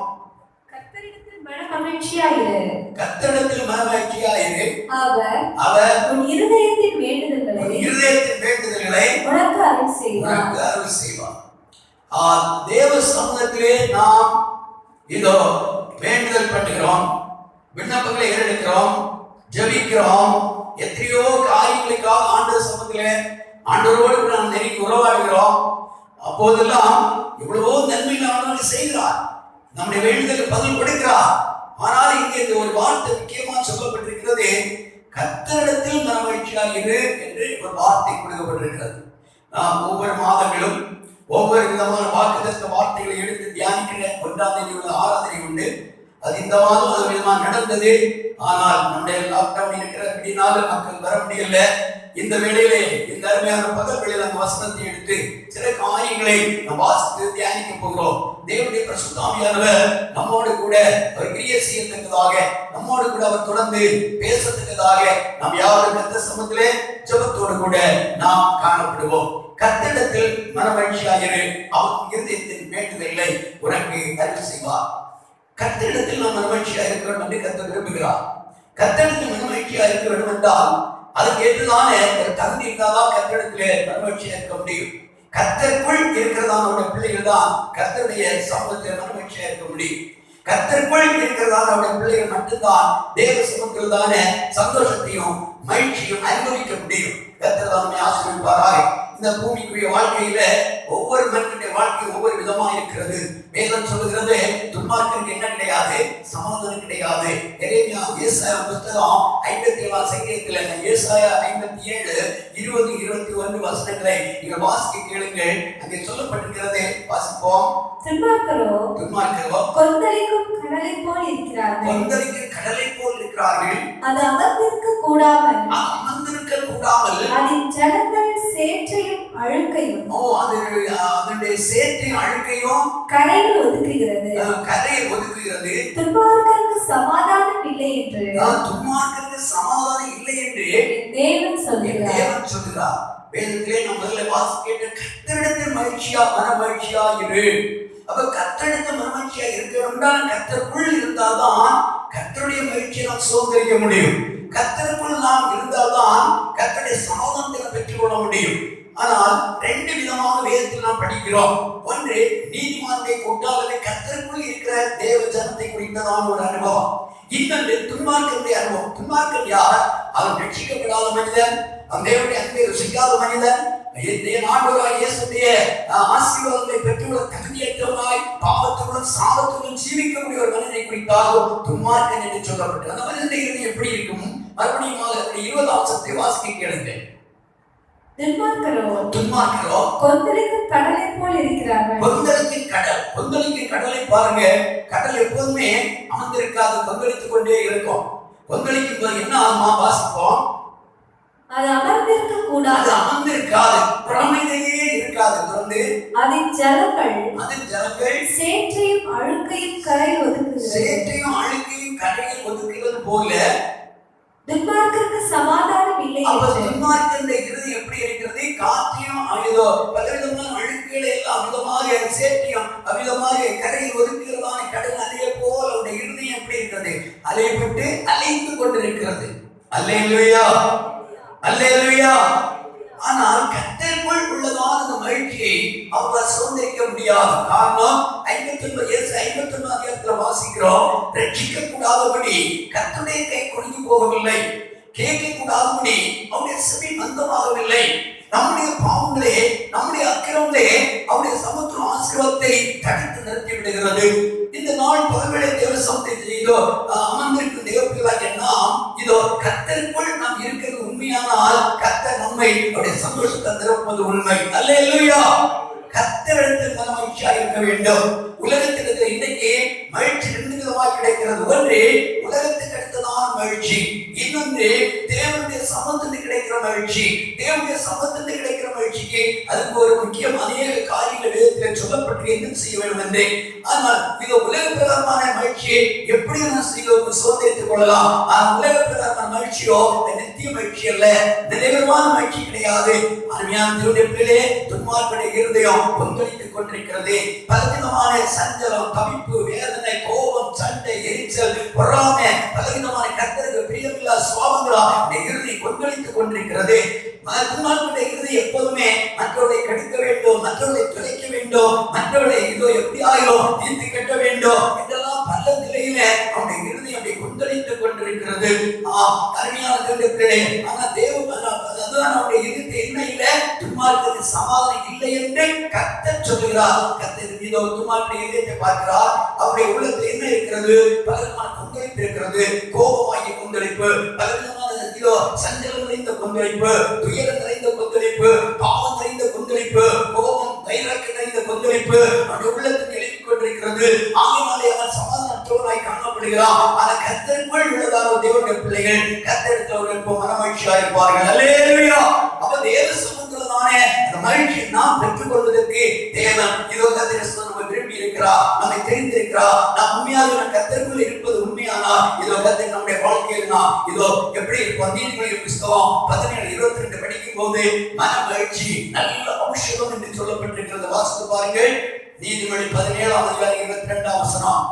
கர்த்தரிடத்தில் மன மகிழ்ச்சியாயிரு. கர்த்தரிடத்தில் மன மகிழ்ச்சியாயிரு. அவர் உன் இருதயத்தின் வேண்டுதல்களை உனக்கு அருள் செய்வார். தேவ சமூகத்திலே நாம் இதோ வேண்டுதல் பண்ணுகிறோம், விண்ணப்பங்களை ஏறெடுக்கிறோம், ஜெபிக்கிறோம். எத்தனையோ காரியங்களுக்காக ஆண்டவர் சமூகத்திலே ஆண்டவரோடு நாம் நெருங்கி உறவாடுகிறோம். அப்போதெல்லாம் எவ்வளவோ நன்மைகள் ஆண்டவர் செய்கிறார், நம்முடைய வேண்டுதலுக்கு பதில் கொடுக்கிறார். ஆனால் இங்கே இந்த ஒரு வார்த்தை முக்கியமாக சொல்லப்பட்டிருக்கிறது, கர்த்தரிடத்தில் மனமகிழ்ச்சியாயிரு என்று ஒரு வார்த்தை கொடுக்கப்பட்டிருக்கிறது. நாம் ஒவ்வொரு மாதங்களும் ஒவ்வொரு விதமான வாக்குத்தத்த வார்த்தைகளை எடுத்து தியானிக்கிற 1ஆம் தேதி ஆராதனை உண்டு. அது இந்த மாதம் அது விதமாக நடந்தது. ஆனால் நம்முடைய லாக்டவுன் இருக்கிற மக்கள் வர முடியல. இந்த வேளையிலே இந்த அருமையான பகல் வேளையில் அந்த வசனத்தை எடுத்து சில காரியங்களை நாம் வாசித்து தியானிக்க போகிறோம். தேவனுடைய பரிசுத்த ஆவியானவர் நம்மோடு கூட அவர் கிரியை செய்யத்தக்கதாக, நம்மோடு கூட அவர் தொடர்ந்து பேசத்தக்கதாக நாம் யாரும் கர்த்தர் சமூகத்திலே ஜெபத்தோடு கூட நாம் காணப்படுவோம். கர்த்தரிடத்தில் மனமகிழ்ச்சியாயிரு, அவர் இருதயத்தின் வேண்டுதலை உனக்கு அருள் செய்வார். கர்த்தரிடத்தில் நாம் மனமகிழ்ச்சியா இருக்க வேண்டும் என்று கர்த்தர் விரும்புகிறார். கர்த்தரிடத்தில் மனமகிழ்ச்சியா இருக்க வேண்டும் என்றால் அதுக்கு ஏற்றதான ஒரு தகுதி இருந்தாதான் கர்த்தரிடத்திலே மனமகிழ்ச்சியா இருக்க முடியும். கர்த்தருக்குள் இருக்கிறதான பிள்ளைகள் தான் கர்த்தருடைய சமூகத்தில் மனமகிழ்ச்சியா இருக்க முடியும். கர்த்தருக்குள் இருக்கிறதான பிள்ளைகள் மட்டும்தான் தேவ சமூகத்தில் தானே சந்தோஷத்தையும் மகிழ்ச்சியும் அனுபவிக்க முடியும். கர்த்தர் நம்மை ஆசீர்வதிப்பாராக. இந்த பூமிக்குரிய வாழ்க்கையில ஒவ்வொரு மனிதனுடைய வாழ்க்கை ஒவ்வொரு விதமா இருக்கிறது. வேதம் சொல்லுகிறது, துன்மார்க்கனுக்கு என்ன கிடையாது, சமாதானம் கிடையாது. எரேமியா ஏசாயா புத்தகம் 57 சங்கீதத்துல ஏசாயா 57 20 21 வசனங்களை நீங்கள் வாசிக்க கேளுங்கள். அங்கே சொல்லப்பட்டிருக்கிறது, வாசிப்போம். துன்மார்க்கரோ கொந்தளிக்கும் கடலை போல் இருக்கிறார்கள். கொந்தளிக்கும் கடலை போல் இருக்கிறார்கள். அது அமர்ந்திருக்க கூடாமல் அதன் ஜலங்கள் சேற்றையும் அழுக்கையும் அதனுடைய சேற்றையும் அழுக்கையும் கரையில் ஒதுக்குகிறது. துன்மார்க்கருக்கு சமாதானம் இல்லை என்று தேவன் சொல்கிறார். வேதத்திலே நாம் முதல்ல வாசிக்க கர்த்தரிடத்தில் மகிழ்ச்சியா மனமகிழ்ச்சியா இரு. அப்ப கர்த்தரிடத்தில் மனமகிழ்ச்சியா இருக்கணும்னா கர்த்தருக்குள் இருந்தால்தான் கர்த்தருடைய மகிழ்ச்சியை நாம் சுதந்திரிக்க முடியும். கர்த்தருக்குள் நாம் இருந்தால்தான் கர்த்தருடைய சமாதானத்தை பெற்றுக் கொள்ள முடியும். ஆனால் 2 விதமாக வேதத்தில் நாம் படிக்கிறோம். ஒன்று, நீதிமானுடைய கூட்டாளரை கர்த்தருக்குள் இருக்கிற தேவ ஜனத்தை குறித்ததான ஒரு அனுபவம். இன்னொன்று துன்மார்க்கனுடைய அனுபவம். துன்மார்க்கன் யார்? அவன் ரட்சிக்கப்படாத மனிதன், அவன் தேவனுடைய அன்பை ருசிக்காத மனிதன், ஆண்டவராகிய இயேசுவுடைய ஆசீர்வாதங்களை பெற்றுள்ள தகுதியற்ற சாபத்துடன் ஜீவிக்கக்கூடிய ஒரு மனிதனை குறித்தாலும் துன்மார்க்கன் என்று சொல்லப்பட்டு அந்த மனிதனுடைய இருதயம் எப்படி இருக்கும்? மறுபடியும் 20ஆம் வசனத்தை வாசிக்க கேளுங்க. துன்மார்க்கரோ கொந்தளிக்கும் கடலை போல் இருக்கிறார்கள். கொந்தளிக்கும் கடலை பாருங்க. கடல் எப்போதுமே அமர்ந்திருக்காது, கொந்தளித்துக் கொண்டே இருக்கும். கொந்தளிக்கும் போது என்ன ஆகுமா? வாசிப்போம். அது அமர்ந்திருக்க கூடாது, அமர்ந்திருக்காது, பிரமையிலேயே இருக்காது. தொடர்ந்து அதன் ஜலங்கள் சேற்றையும் அழுக்கையும் கரையில் ஒதுக்குகிறது போல துன்மார்க்கருக்கு சமாதானம் இல்லை. துன்மார்க்கனுடைய இருதயம் எப்படி இருக்கிறது? காற்றையும் பலவிதமான அழுக்குகளை எல்லாம் அமிதமாக சேற்றையும் அமிதமாக கரையில் ஒதுக்குகிறதான கடல் அதே போல அவருடைய இருதயம் எப்படி இருக்கிறது? அலைப்பட்டு அலைந்து கொண்டிருக்கிறது. அல்லேலூயா, அல்லேலூயா. ஆனால் கர்த்தருக்குள் உள்ளதான அந்த மகிழ்ச்சியை அவர்கள் சுதந்திரிக்க முடியாது. காரணம் 51 அதிகாரத்தில் வாசிக்கிறோம், ரட்சிக்க கூடாதபடி கர்த்தருடைய கை குறுகி போகவில்லை, கேட்க கூடாதபடி அவருடைய செவி மந்தமாகவில்லை. நம்முடைய பாவங்களே, நம்முடைய அக்கிரமங்களே அவருடைய சமுத்திர ஆசீர்வாதத்தை தடுத்து நிறுத்தி விடுகிறது. இந்த நாள் பகவேளை தேவ சமூகத்தை இதோ அமர்ந்திருக்கும் தேவர்களாக நாம் இதோ கர்த்தருக்குள் நாம் இருக்கிறது உண்மையானால் கர்த்தர் நம்மை அவருடைய சந்தோஷத்தை நிரப்புவது உண்மை. அல்லேலூயா. கர்த்தரிடத்தில் மகிழ்ச்சியா இருக்க வேண்டும். உலகத்திற்கு இன்றைக்கு மகிழ்ச்சி 2 விதமாக கிடைக்கிறது. ஒன்று உலகத்துக்கு அடுத்ததான மகிழ்ச்சி, இன்னொன்று தேவனுடைய சமூகத்தில் கிடைக்கிற மகிழ்ச்சி. தேவனுடைய சமூகத்தில் கிடைக்கிற மகிழ்ச்சிக்கு அதுக்கு ஒரு முக்கியம் அநேக காரியங்கள் வேதத்தில் சொல்லப்பட்டு என்ன செய்ய வேண்டும் என்று. ஆனால் இது உலக பிரகாரமான மகிழ்ச்சியை எப்படி நான் சுதந்திரித்துக் கொள்ளலாம்? உலக பிரகாரமான மகிழ்ச்சியோ நித்திய மகிழ்ச்சி அல்ல, நிலைவரமான மகிழ்ச்சி கிடையாது. அருமையான தேவனுடைய பிள்ளைகளே, துன்மார்க்கனுடைய இருதயம் கொந்தளித்துக் கொண்டிருக்கிறது. பலவிதமான சஞ்சலம், தவிப்பு, வேதனை, கோபம், சண்டை, எரிச்சல், பொறாமை, பலவிதமான கர்த்தருக்கு பிரியமில்லா சுவாபங்களா இருதயம் கொந்தளித்துக் கொண்டிருக்கிறது. துன்மார்க்கனுடைய இருதயம் எப்போதுமே மற்றவர்களை கடிக்க வேண்டும், மற்றவர்களை துளைக்க வேண்டும், மற்றவர்களை இதோ எப்படியாயிரும் தீர்த்து கட்ட வேண்டும் இதெல்லாம் பல நிலையில அவனுடைய இருதயம் அப்படி கொந்தளித்துக் கொண்டிருக்கிறது. அருமையான பிள்ளைகளே, ஆனா அதுதான் அவருடைய இருதயத்தை என்ன இல்லை, துன்மார்க்கனுக்கு சமாதானம் இல்லை என்று கர்த்தர் சொல்லுகிறார். கர்த்தர் இதோ துன்மார்க்கனுடைய இதயத்தை பார்க்கிறார். அவருடைய உள்ளத்தில் என்ன இருக்கிறது? பலவிதமான கொந்தளிப்பு இருக்கிறது. கோபமாகிய கொந்தளிப்பு, பலவிதமான இதோ சஞ்சலம் நிறைந்த கொந்தளிப்பு, துயரம் நிறைந்த கொந்தளிப்பு, பாவம் நிறைந்த கொந்தளிப்பு, கோபம், தைராக்கியம் நிறைந்த கொந்தளிப்பு அவருடைய உள்ளத்தில் எழுப்பிக் கொண்டிருக்கிறது. ஆகினாலே அவன் சமாதானத்தோராய் காணப்படுகிறான். ஆனால் கர்த்தருக்குள் உள்ளதான தேவனுடைய பிள்ளைகள் கர்த்தரிடத்தில் அவர்கள் மனமகிழ்ச்சியா இருப்பார்கள். அல்லேலூயா. அப்ப தேவ சமூகத்தில்தானே அந்த மகிழ்ச்சியை நாம் பெற்றுக் கொள்வதற்கு தேவன் இதோ கர்த்தர் நம்ம விரும்பி இருக்கிறார், நம்மை தெரிந்திருக்கிறார். நாம் உண்மையாக கர்த்தருக்குள் இருப்பது உண்மையானால் இதோ கர்த்தர் நம்முடைய வாழ்க்கையில் நாம் இதோ எப்படி இருப்போம்? நீதிமொழிகள் புத்தகம் 17:22 படிக்கும் போது மன மகிழ்ச்சி நல்ல ஔஷதம் என்று சொல்லப்பட்டிருக்கிறது. வாசித்து பாருங்கள். நீதிமொழி 17ஆம் அதிகாரம் 22ஆம் வசனம்.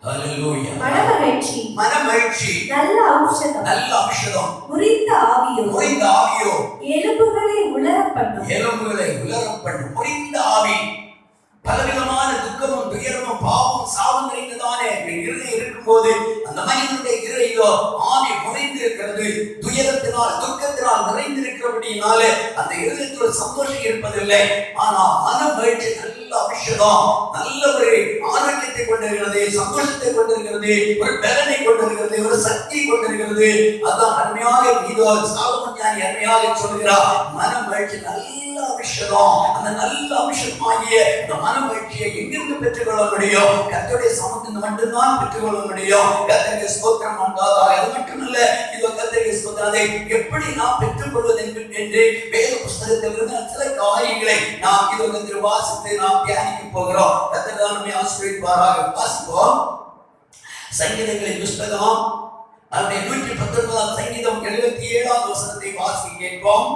ஹல்லேலூயா. மனமகிழ்ச்சி நல்ல ஔஷதம். முறிந்த ஆவியோ எலும்புகளை உலரப் பண்ணும். முறிந்த ஆவி பலவிதமான துக்கமும் துயரமும் பாவம் சாபம் நிறைந்ததானே இருதயம் இருக்கும்போது அந்த மனிதனுடைய இருதயோ ஆவி முறைந்திருக்கிறது. துயரத்தினால் துக்கத்தினால் நிறைந்திருக்கிறபடினாலே அந்த இருதயத்தில் ஒரு சந்தோஷம் இருப்பதில்லை. ஆனா மன மகிழ்ச்சி நல்ல அபிஷேகம், நல்ல ஒரு ஆரோக்கியத்தை கொண்டிருக்கிறது, சந்தோஷத்தை கொண்டிருக்கிறது, ஒரு பலனை கொண்டிருக்கிறது, ஒரு சக்தியை கொண்டிருக்கிறது. அதான் அருமையாக இதோ சாலமோன் ஞானி அருமையாக சொல்கிறார், மன மகிழ்ச்சி நல்ல அபிஷேகம். அந்த நல்ல அபிஷேகமாகிய இந்த மன மகிழ்ச்சியை எங்கிருந்து பெற்றுக்கொள்ள முடியும்? கர்த்தருடைய சமூகத்தில் மட்டும்தான் பெற்றுக்கொள்ள முடியும். கர்த்தருக்கு ஸ்தோத்திரம் உண்டாதாக. அது மட்டுமல்ல, இதோ கர்த்தருக்கு ஸ்தோத்திரம். அதை எப்படி நாம் பெற்றுக்கொள்வது என்று வேத புஸ்தகத்தில் இருந்து சில காரியங்களை நாம் இதோ கர்த்தர் வாசித்து நாம் தியானிக்க போகிறோம். கர்த்தர் தான் நம்மை ஆசீர்வதிப்பாராக. வாசிப்போம். சங்கீதங்களின் புஸ்தகம் அதனுடைய 119ஆம் சங்கீதம் 77ஆம் வசனத்தை வாசிக்க கேட்போம்.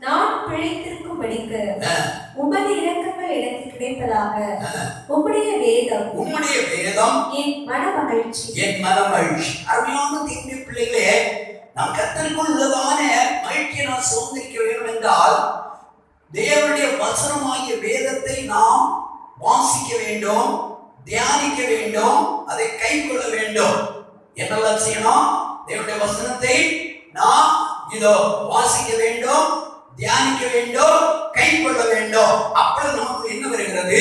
நான் பிழைத்திருக்கும்படிக்கு உமது இரக்கங்கள் எனக்கு கிடைப்பதாக. உம்முடைய வேதம் என் மனமகிழ்ச்சி. அருமையான தேவனுடைய பிள்ளைகளே, நாம் கர்த்தருக்குள் உள்ளதான மகிழ்ச்சியை நாம் சுதந்திரிக்க வேண்டும் என்றால் தேவனுடைய வசனமாகிய வேதத்தை நாம் வாசிக்க வேண்டும், தியானிக்க வேண்டும், அதை கைக்கொள்ள வேண்டும். என்னெல்லாம் செய்யணும்? தேவனுடைய வசனத்தை நாம் இதோ வாசிக்க வேண்டும், தியானிக்க வேண்டும், கை கொள்ள வேண்டும். அப்பொழுது நமக்கு என்ன வருகிறது?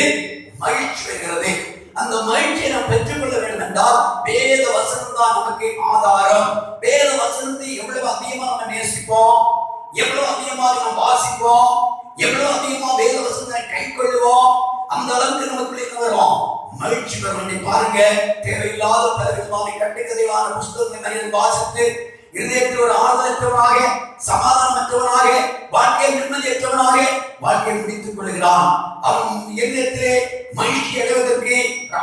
மகிழ்ச்சி வருகிறது. அந்த மகிழ்ச்சியை நாம் பெற்றுக்கொள்ள வேண்டும் என்றால் வேத வசனம் தான் நமக்கு ஆதாரம். வேத வசனத்தை எவ்வளவு அதிகமாக நம்ம நேசிப்போம், எவ்வளவு அதிகமாக நாம் வாசிப்போம், எவ்வளவு அதிகமா வேத வசனத்தை கை கொள்ளுவோம், அந்த அளவுக்கு நமக்குள்ள என்ன வரும்? மகிழ்ச்சி வரும். பாருங்க, தேவையில்லாத பல விதமான கட்டுக்கதையான புஸ்தகங்களை மனிதன் வாசித்து இருதயத்தில் ஒரு ஆறுதலற்றவனாக, சமாதானமற்றவனாக, வாழ்க்கையில் நிம்மதியற்றவனாக வாழ்க்கையை முடித்துக் கொள்கிறான். அவன் இருதயத்திலே மகிழ்ச்சி அடைவதற்கு,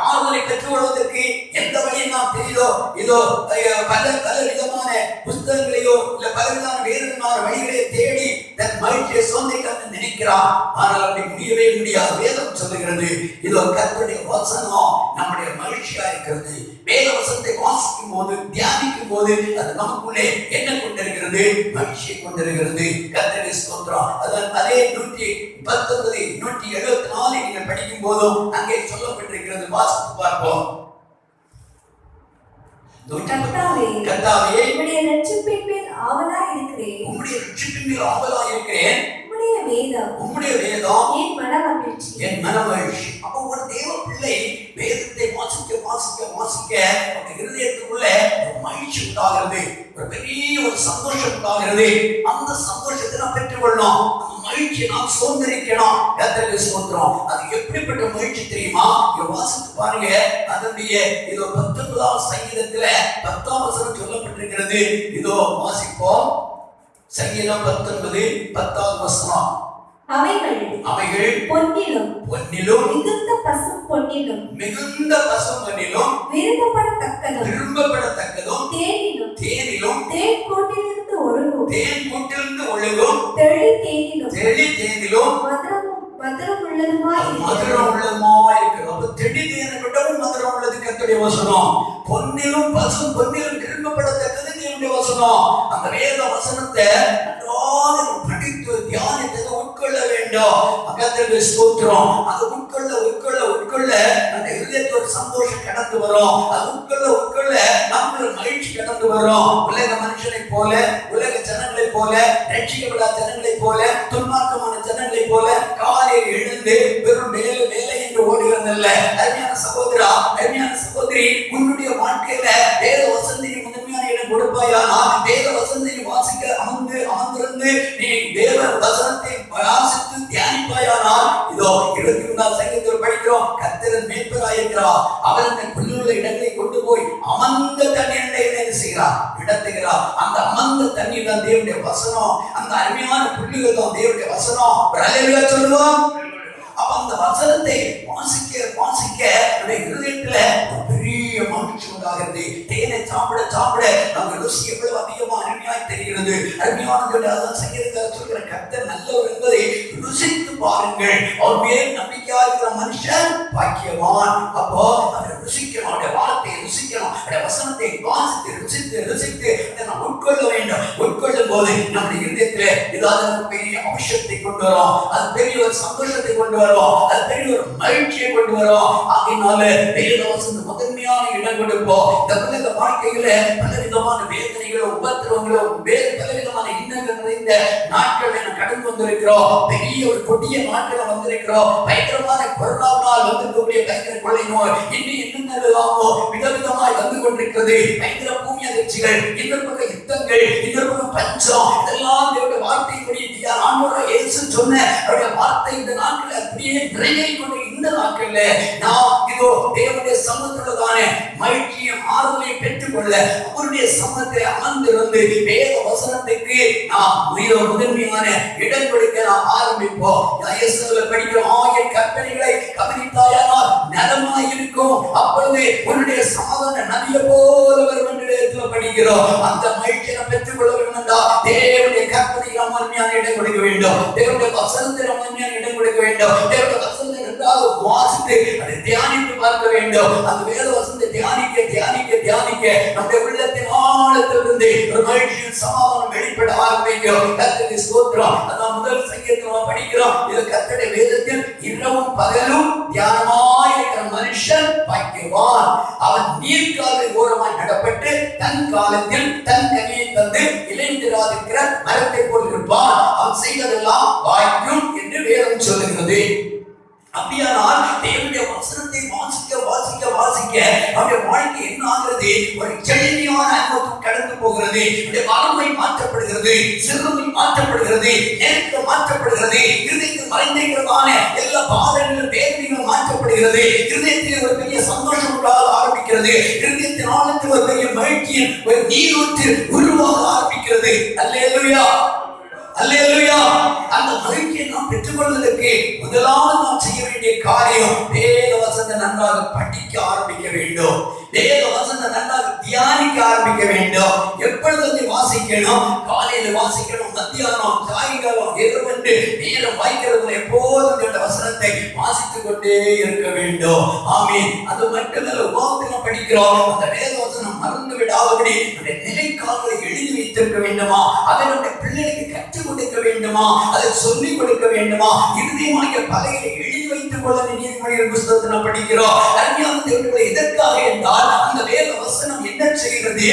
ஆறுதலை பெற்றுக் கொள்வதற்கு எந்த வழியை நாம் தெரியுதோ இதோ பல விதமான புஸ்தகங்களையோ இல்ல பல விதமான வேறுமான வழிகளை தேடி தன் மகிழ்ச்சியை சொந்திக்க நினைக்கிறான். ஆனால் அப்படி முடியவே முடியாது. வேதம் சொல்லுகிறது, இதோ கர்த்தருடைய வசனம் நம்முடைய மகிழ்ச்சியா இருக்கிறது. வேத வசனத்தை வாசிக்கும் போது, தியானிக்கும் போது அது நமக்குள்ளே என்ன கொண்டிருக்கிறது? மகிழ்ச்சியை கொண்டிருக்கிறது. கர்த்தருடைய ஸ்தோத்திரம். அதே 119 174 நீங்கள் படிக்கும் போதும் அங்கே சொல்லப்பட்டிருக்கிறது. வாசித்து பார்ப்போம். கர்த்தாவே, உம்முடைய ரட்சிப்பின் மேல் ஆவலாய் இருக்கிறேன். உம்முடைய ரட்சிப்பின் மேல் ஆவலாய் இருக்கிறேன். உம்முடைய வேதம் என் மனமகிழ்ச்சி, என் மனமகிழ்ச்சி. அப்போ ஒரு தேவ பிள்ளை வேதத்தை வாசிக்க வாசிக்க வாசிக்க அந்த இருதயத்துக்குள்ள ஒரு மகிழ்ச்சி உண்டாகிறது, ஒரு பெரிய ஒரு சந்தோஷம் உண்டாகிறது. அந்த சந்தோஷத்தை நாம் பெற்றுக்கொள்ளணும். அந்த மகிழ்ச்சியை நாம் சுதந்திரிக்கணும். கர்த்தருக்கு ஸ்தோத்திரம். அது எப்படிப்பட்ட மகிழ்ச்சி தெரியுமா? இங்க வாசித்து பாருங்க. அதனுடைய இதோ 19ஆம் சங்கீதத்துல 10ஆம் வசனம் சொல்லப்பட்டிருக்கிறது. இதோ வாசிப்போம். சங்கீதம் 19 10ஆம் வசனம். அவைகள் பொன்னிலும் மிகுந்த பசும் பொன்னிலும் விரும்பப்படத்தக்கதும் தேனிலும் தேன் கூட்டிலிருந்து ஒழுகும் தெளி தேனிலும் மதுரம் உள்ளதுமாய் இருக்கிறது. தெளி தேனை விடவும் மதுரம் உள்ளது கர்த்தருடைய வசனம். பொன்னிலும் பொன்னிலும் விரும்பப்படத்தக்கது தேவனுடைய வசனம். அந்த வேத வசனத்தை படித்து தியானித்து உட்கொள்ள வேண்டும். கர்த்தருக்கு ஸ்தோத்திரம். அது உட்கொள்ள அந்த இருதயத்துல ஒரு சந்தோஷம் கடந்து வரும். அது உட்கொள்ள நம்மளுடைய மகிழ்ச்சி கடந்து வரும். உலக மனுஷனை போல, உலக ஜனங்களை போல, ரட்சிக்கப்படாத ஜனங்களை போல, துன்மார்க்கமான ஜனங்களை போல காலையில் எழுந்து வெறும் வேலை என்று ஓடுகிறதில்ல. அருமையான சகோதரா, அருமையான சகோதரி, உன்னுடைய வாழ்க்கையில வேத வசனத்தை முதன்மையான இடம் கொடுப்பாயானா, வேத வசனத்தை வாசிக்க அமர்ந்திருந்து நீ தேவ வசனத்தை வாசித்து தியானிப்பாயானால், இதோ 23ஆம் சங்கீதத்தில் படிக்கிறோம், கர்த்தர் மேய்ப்பராயிருக்கிறார். அவர் அந்த புல்லுள்ள இடங்களை கொண்டு போய் அமர்ந்த தண்ணீரை செய்கிறார், நடத்துகிறார். அந்த அமர்ந்த தண்ணீர் தான் தேவனுடைய வசனம். அந்த அருமையான புல்லுகள் தான் தேவனுடைய வசனம். அல்லேலூயா சொல்லுவோம். அப்ப அந்த வசனத்தை வாசிக்க வாசிக்க இருதயத்துல ஒரு பெரிய மகிழ்ச்சி உண்டாகிறது. தேனை சாப்பிட நம்ம ருசி எவ்வளவு அதிகமா அருமையாய் தெரிகிறது. அருமையான சங்கீதத்தில் சொல்கிற கர்த்தர் நல்லவர் என்பதை ருசித்து பாருங்கள். அவர் மேல் நம்பிக்கையா இருக்கிற மனுஷன் பாக்கியவான். அப்போ அதை ருசிக்கணும், அவருடைய வார்த்தையை ருசிக்கணும், அவருடைய வசனத்தை வாசித்து ருசித்து அதை நாம் உட்கொள்ள வேண்டும். உட்கொள்ளும் போது நம்முடைய இருதயத்திலே ஏதாவது பெரிய அபிஷேகத்தை கொண்டு வரும், அது பெரிய ஒரு சந்தோஷத்தை கொண்டு வரும், அது பெரிய ஒரு மகிழ்ச்சியை கொண்டு வரும். ஆகையினால வேத வசனம் முதன்மையான இடம் கொடுப்போம். இந்த உலக வாழ்க்கையில பலவிதமான வேதனைகளும் உபத்திரவங்களும் பலவிதமான இன்னங்கள் நிறைந்த நாட்களை நாம் கடந்து வந்திருக்கிறோம். பெரிய ஒரு கொடிய நாட்களை வந்திருக்கிறோம். பயங்கரமான கொரோனாவால் வந்திருக்கக்கூடிய பயங்கர கொள்ளை நோய் என்னென்னவோ விதவிதமாய் வந்து கொண்டிருக்கிறது. பயங்கர பூமி அதிர்ச்சிகள், இன்னொரு பக்கம் யுத்தங்கள், இன்னொரு பக்கம் பஞ்சம், இதெல்லாம் தேவனுடைய வார்த்தையின்படி ஆண்டவராகிய இயேசு சொன்ன அவருடைய வார்த்தை இந்த நாட்களில் அப்படியே நிறைவேறிக் கொண்டு இந்த நாட்கள்ல நாம் இதோ தேவனுடைய சமூகத்துள்ளதான மகிழ்ச்சியும் ஆறுதலையும் பெற்றுக்கொள்ள அவருடைய சமூகத்தில் அமர்ந்திருந்து வேத வசனத்துக்கு நாம் முதன்மையான இடம் கொடுக்க நாம் ஆரம்பிப்போம். படிக்கிற 1000 கற்பனைகளை கவனித்தாயானால் நலமாய் இருக்கும். அப்பொழுது உன்னுடைய சாதன நதியை போல வரும் என்று படிக்கிறோம். அந்த மகிழ்ச்சியை பெற்றுக்கொள்ள வேண்டும் என்றால் தேவனுடைய கற்பனைக்கு நாம் உண்மையான இடம் கொடுக்க வேண்டும். தேவனுடைய வசனத்தை நாம் உண்மையான இடம் கொடுக்க வேண்டும். தேவனுடைய வசனத்தை நன்றாக வாசித்து அதை தியானித்து பார்க்க வேண்டும். அந்த வேத வசனத்தை தியானிக்க நம்முடைய உள்ளத்தின் ஆழத்திலிருந்து ஒரு மகிழ்ச்சியின் சமாதானம் வெளிப்பட ஆரம்பிக்கும். கர்த்தருக்கு ஸ்தோத்திரம். அதான் முதல் சங்கீதத்தில் படிக்கிறோம். இது கர்த்தருடைய வேதத்தில் இரவும் பகலும் தியானமாய் இருக்கிற மனுஷன் பாக்கியவான். அவன் நீர்க்காலை ஓரமாய் நடப்பட்டு தன் காலத்தில் தன் கனியை தந்து இலைந்திராதிருக்கிற மரத்தை போல் இருப்பான். அவன் செய்வதெல்லாம் வாய்க்கும் என்று அவருடைய வாழ்க்கை என்ன ஆகிறது? ஒரு எளிமையான அனுபவம் கடந்து போகிறது. வறுமை மாற்றப்படுகிறது, சிறுமை மாற்றப்படுகிறது, நெருக்கம் மாற்றப்படுகிறது, இருதயத்தில் மறைந்திருக்கிறதான எல்லா பாதங்களும் வேதனைகளும் மாற்றப்படுகிறது. இருதயத்தில் ஒரு பெரிய சந்தோஷம் உண்டாக ஆரம்பிக்கிறது. இருதயத்தின் ஆழத்தில் ஒரு பெரிய மகிழ்ச்சியின் ஒரு நீரூற்று உருவாக ஆரம்பிக்கிறது. அல்லேலூயா, அல்லேலூயா. அந்த மகிழ்ச்சியை நாம் பெற்றுக்கொள்வதற்கு முதலாவது நாம் செய்ய வேண்டிய காரியம் வேத வசனத்தை நன்றாக படிக்க ஆரம்பிக்க வேண்டும். வேத வசனத்தை நன்றாக தியானிக்க ஆரம்பிக்க வேண்டும். எப்பொழுது வாசிக்கணும்? காலையில வாசிக்கணும், மத்தியானம், சாயங்காலம், இரவு நேரம் வாய்க்கிறது எப்போதும் இந்த வசனத்தை வாசித்துக் கொண்டே இருக்க வேண்டும். ஆமீன். அது மட்டுமல்ல, உபவாசம் படிக்கிறோம், அந்த வேத வசனம் மறந்து விடாதபடி நம்முடைய நிலைக்கால்களை எழுதி வைத்திருக்க வேண்டுமா? அதை நம்முடைய பிள்ளைகளுக்கு கற்றுக் கொடுக்க வேண்டுமா? அதை சொல்லிக் கொடுக்க வேண்டுமா? இறுதியாக பலகையை எழுதி வைத்துக் கொள்ள நீதிமொழிகள் புத்தகத்தை நாம் படிக்கிறோம். அருமையான தேவர்களே, எதற்காக என்றால் அந்த வேத வசனம் என்ன செய்கிறது?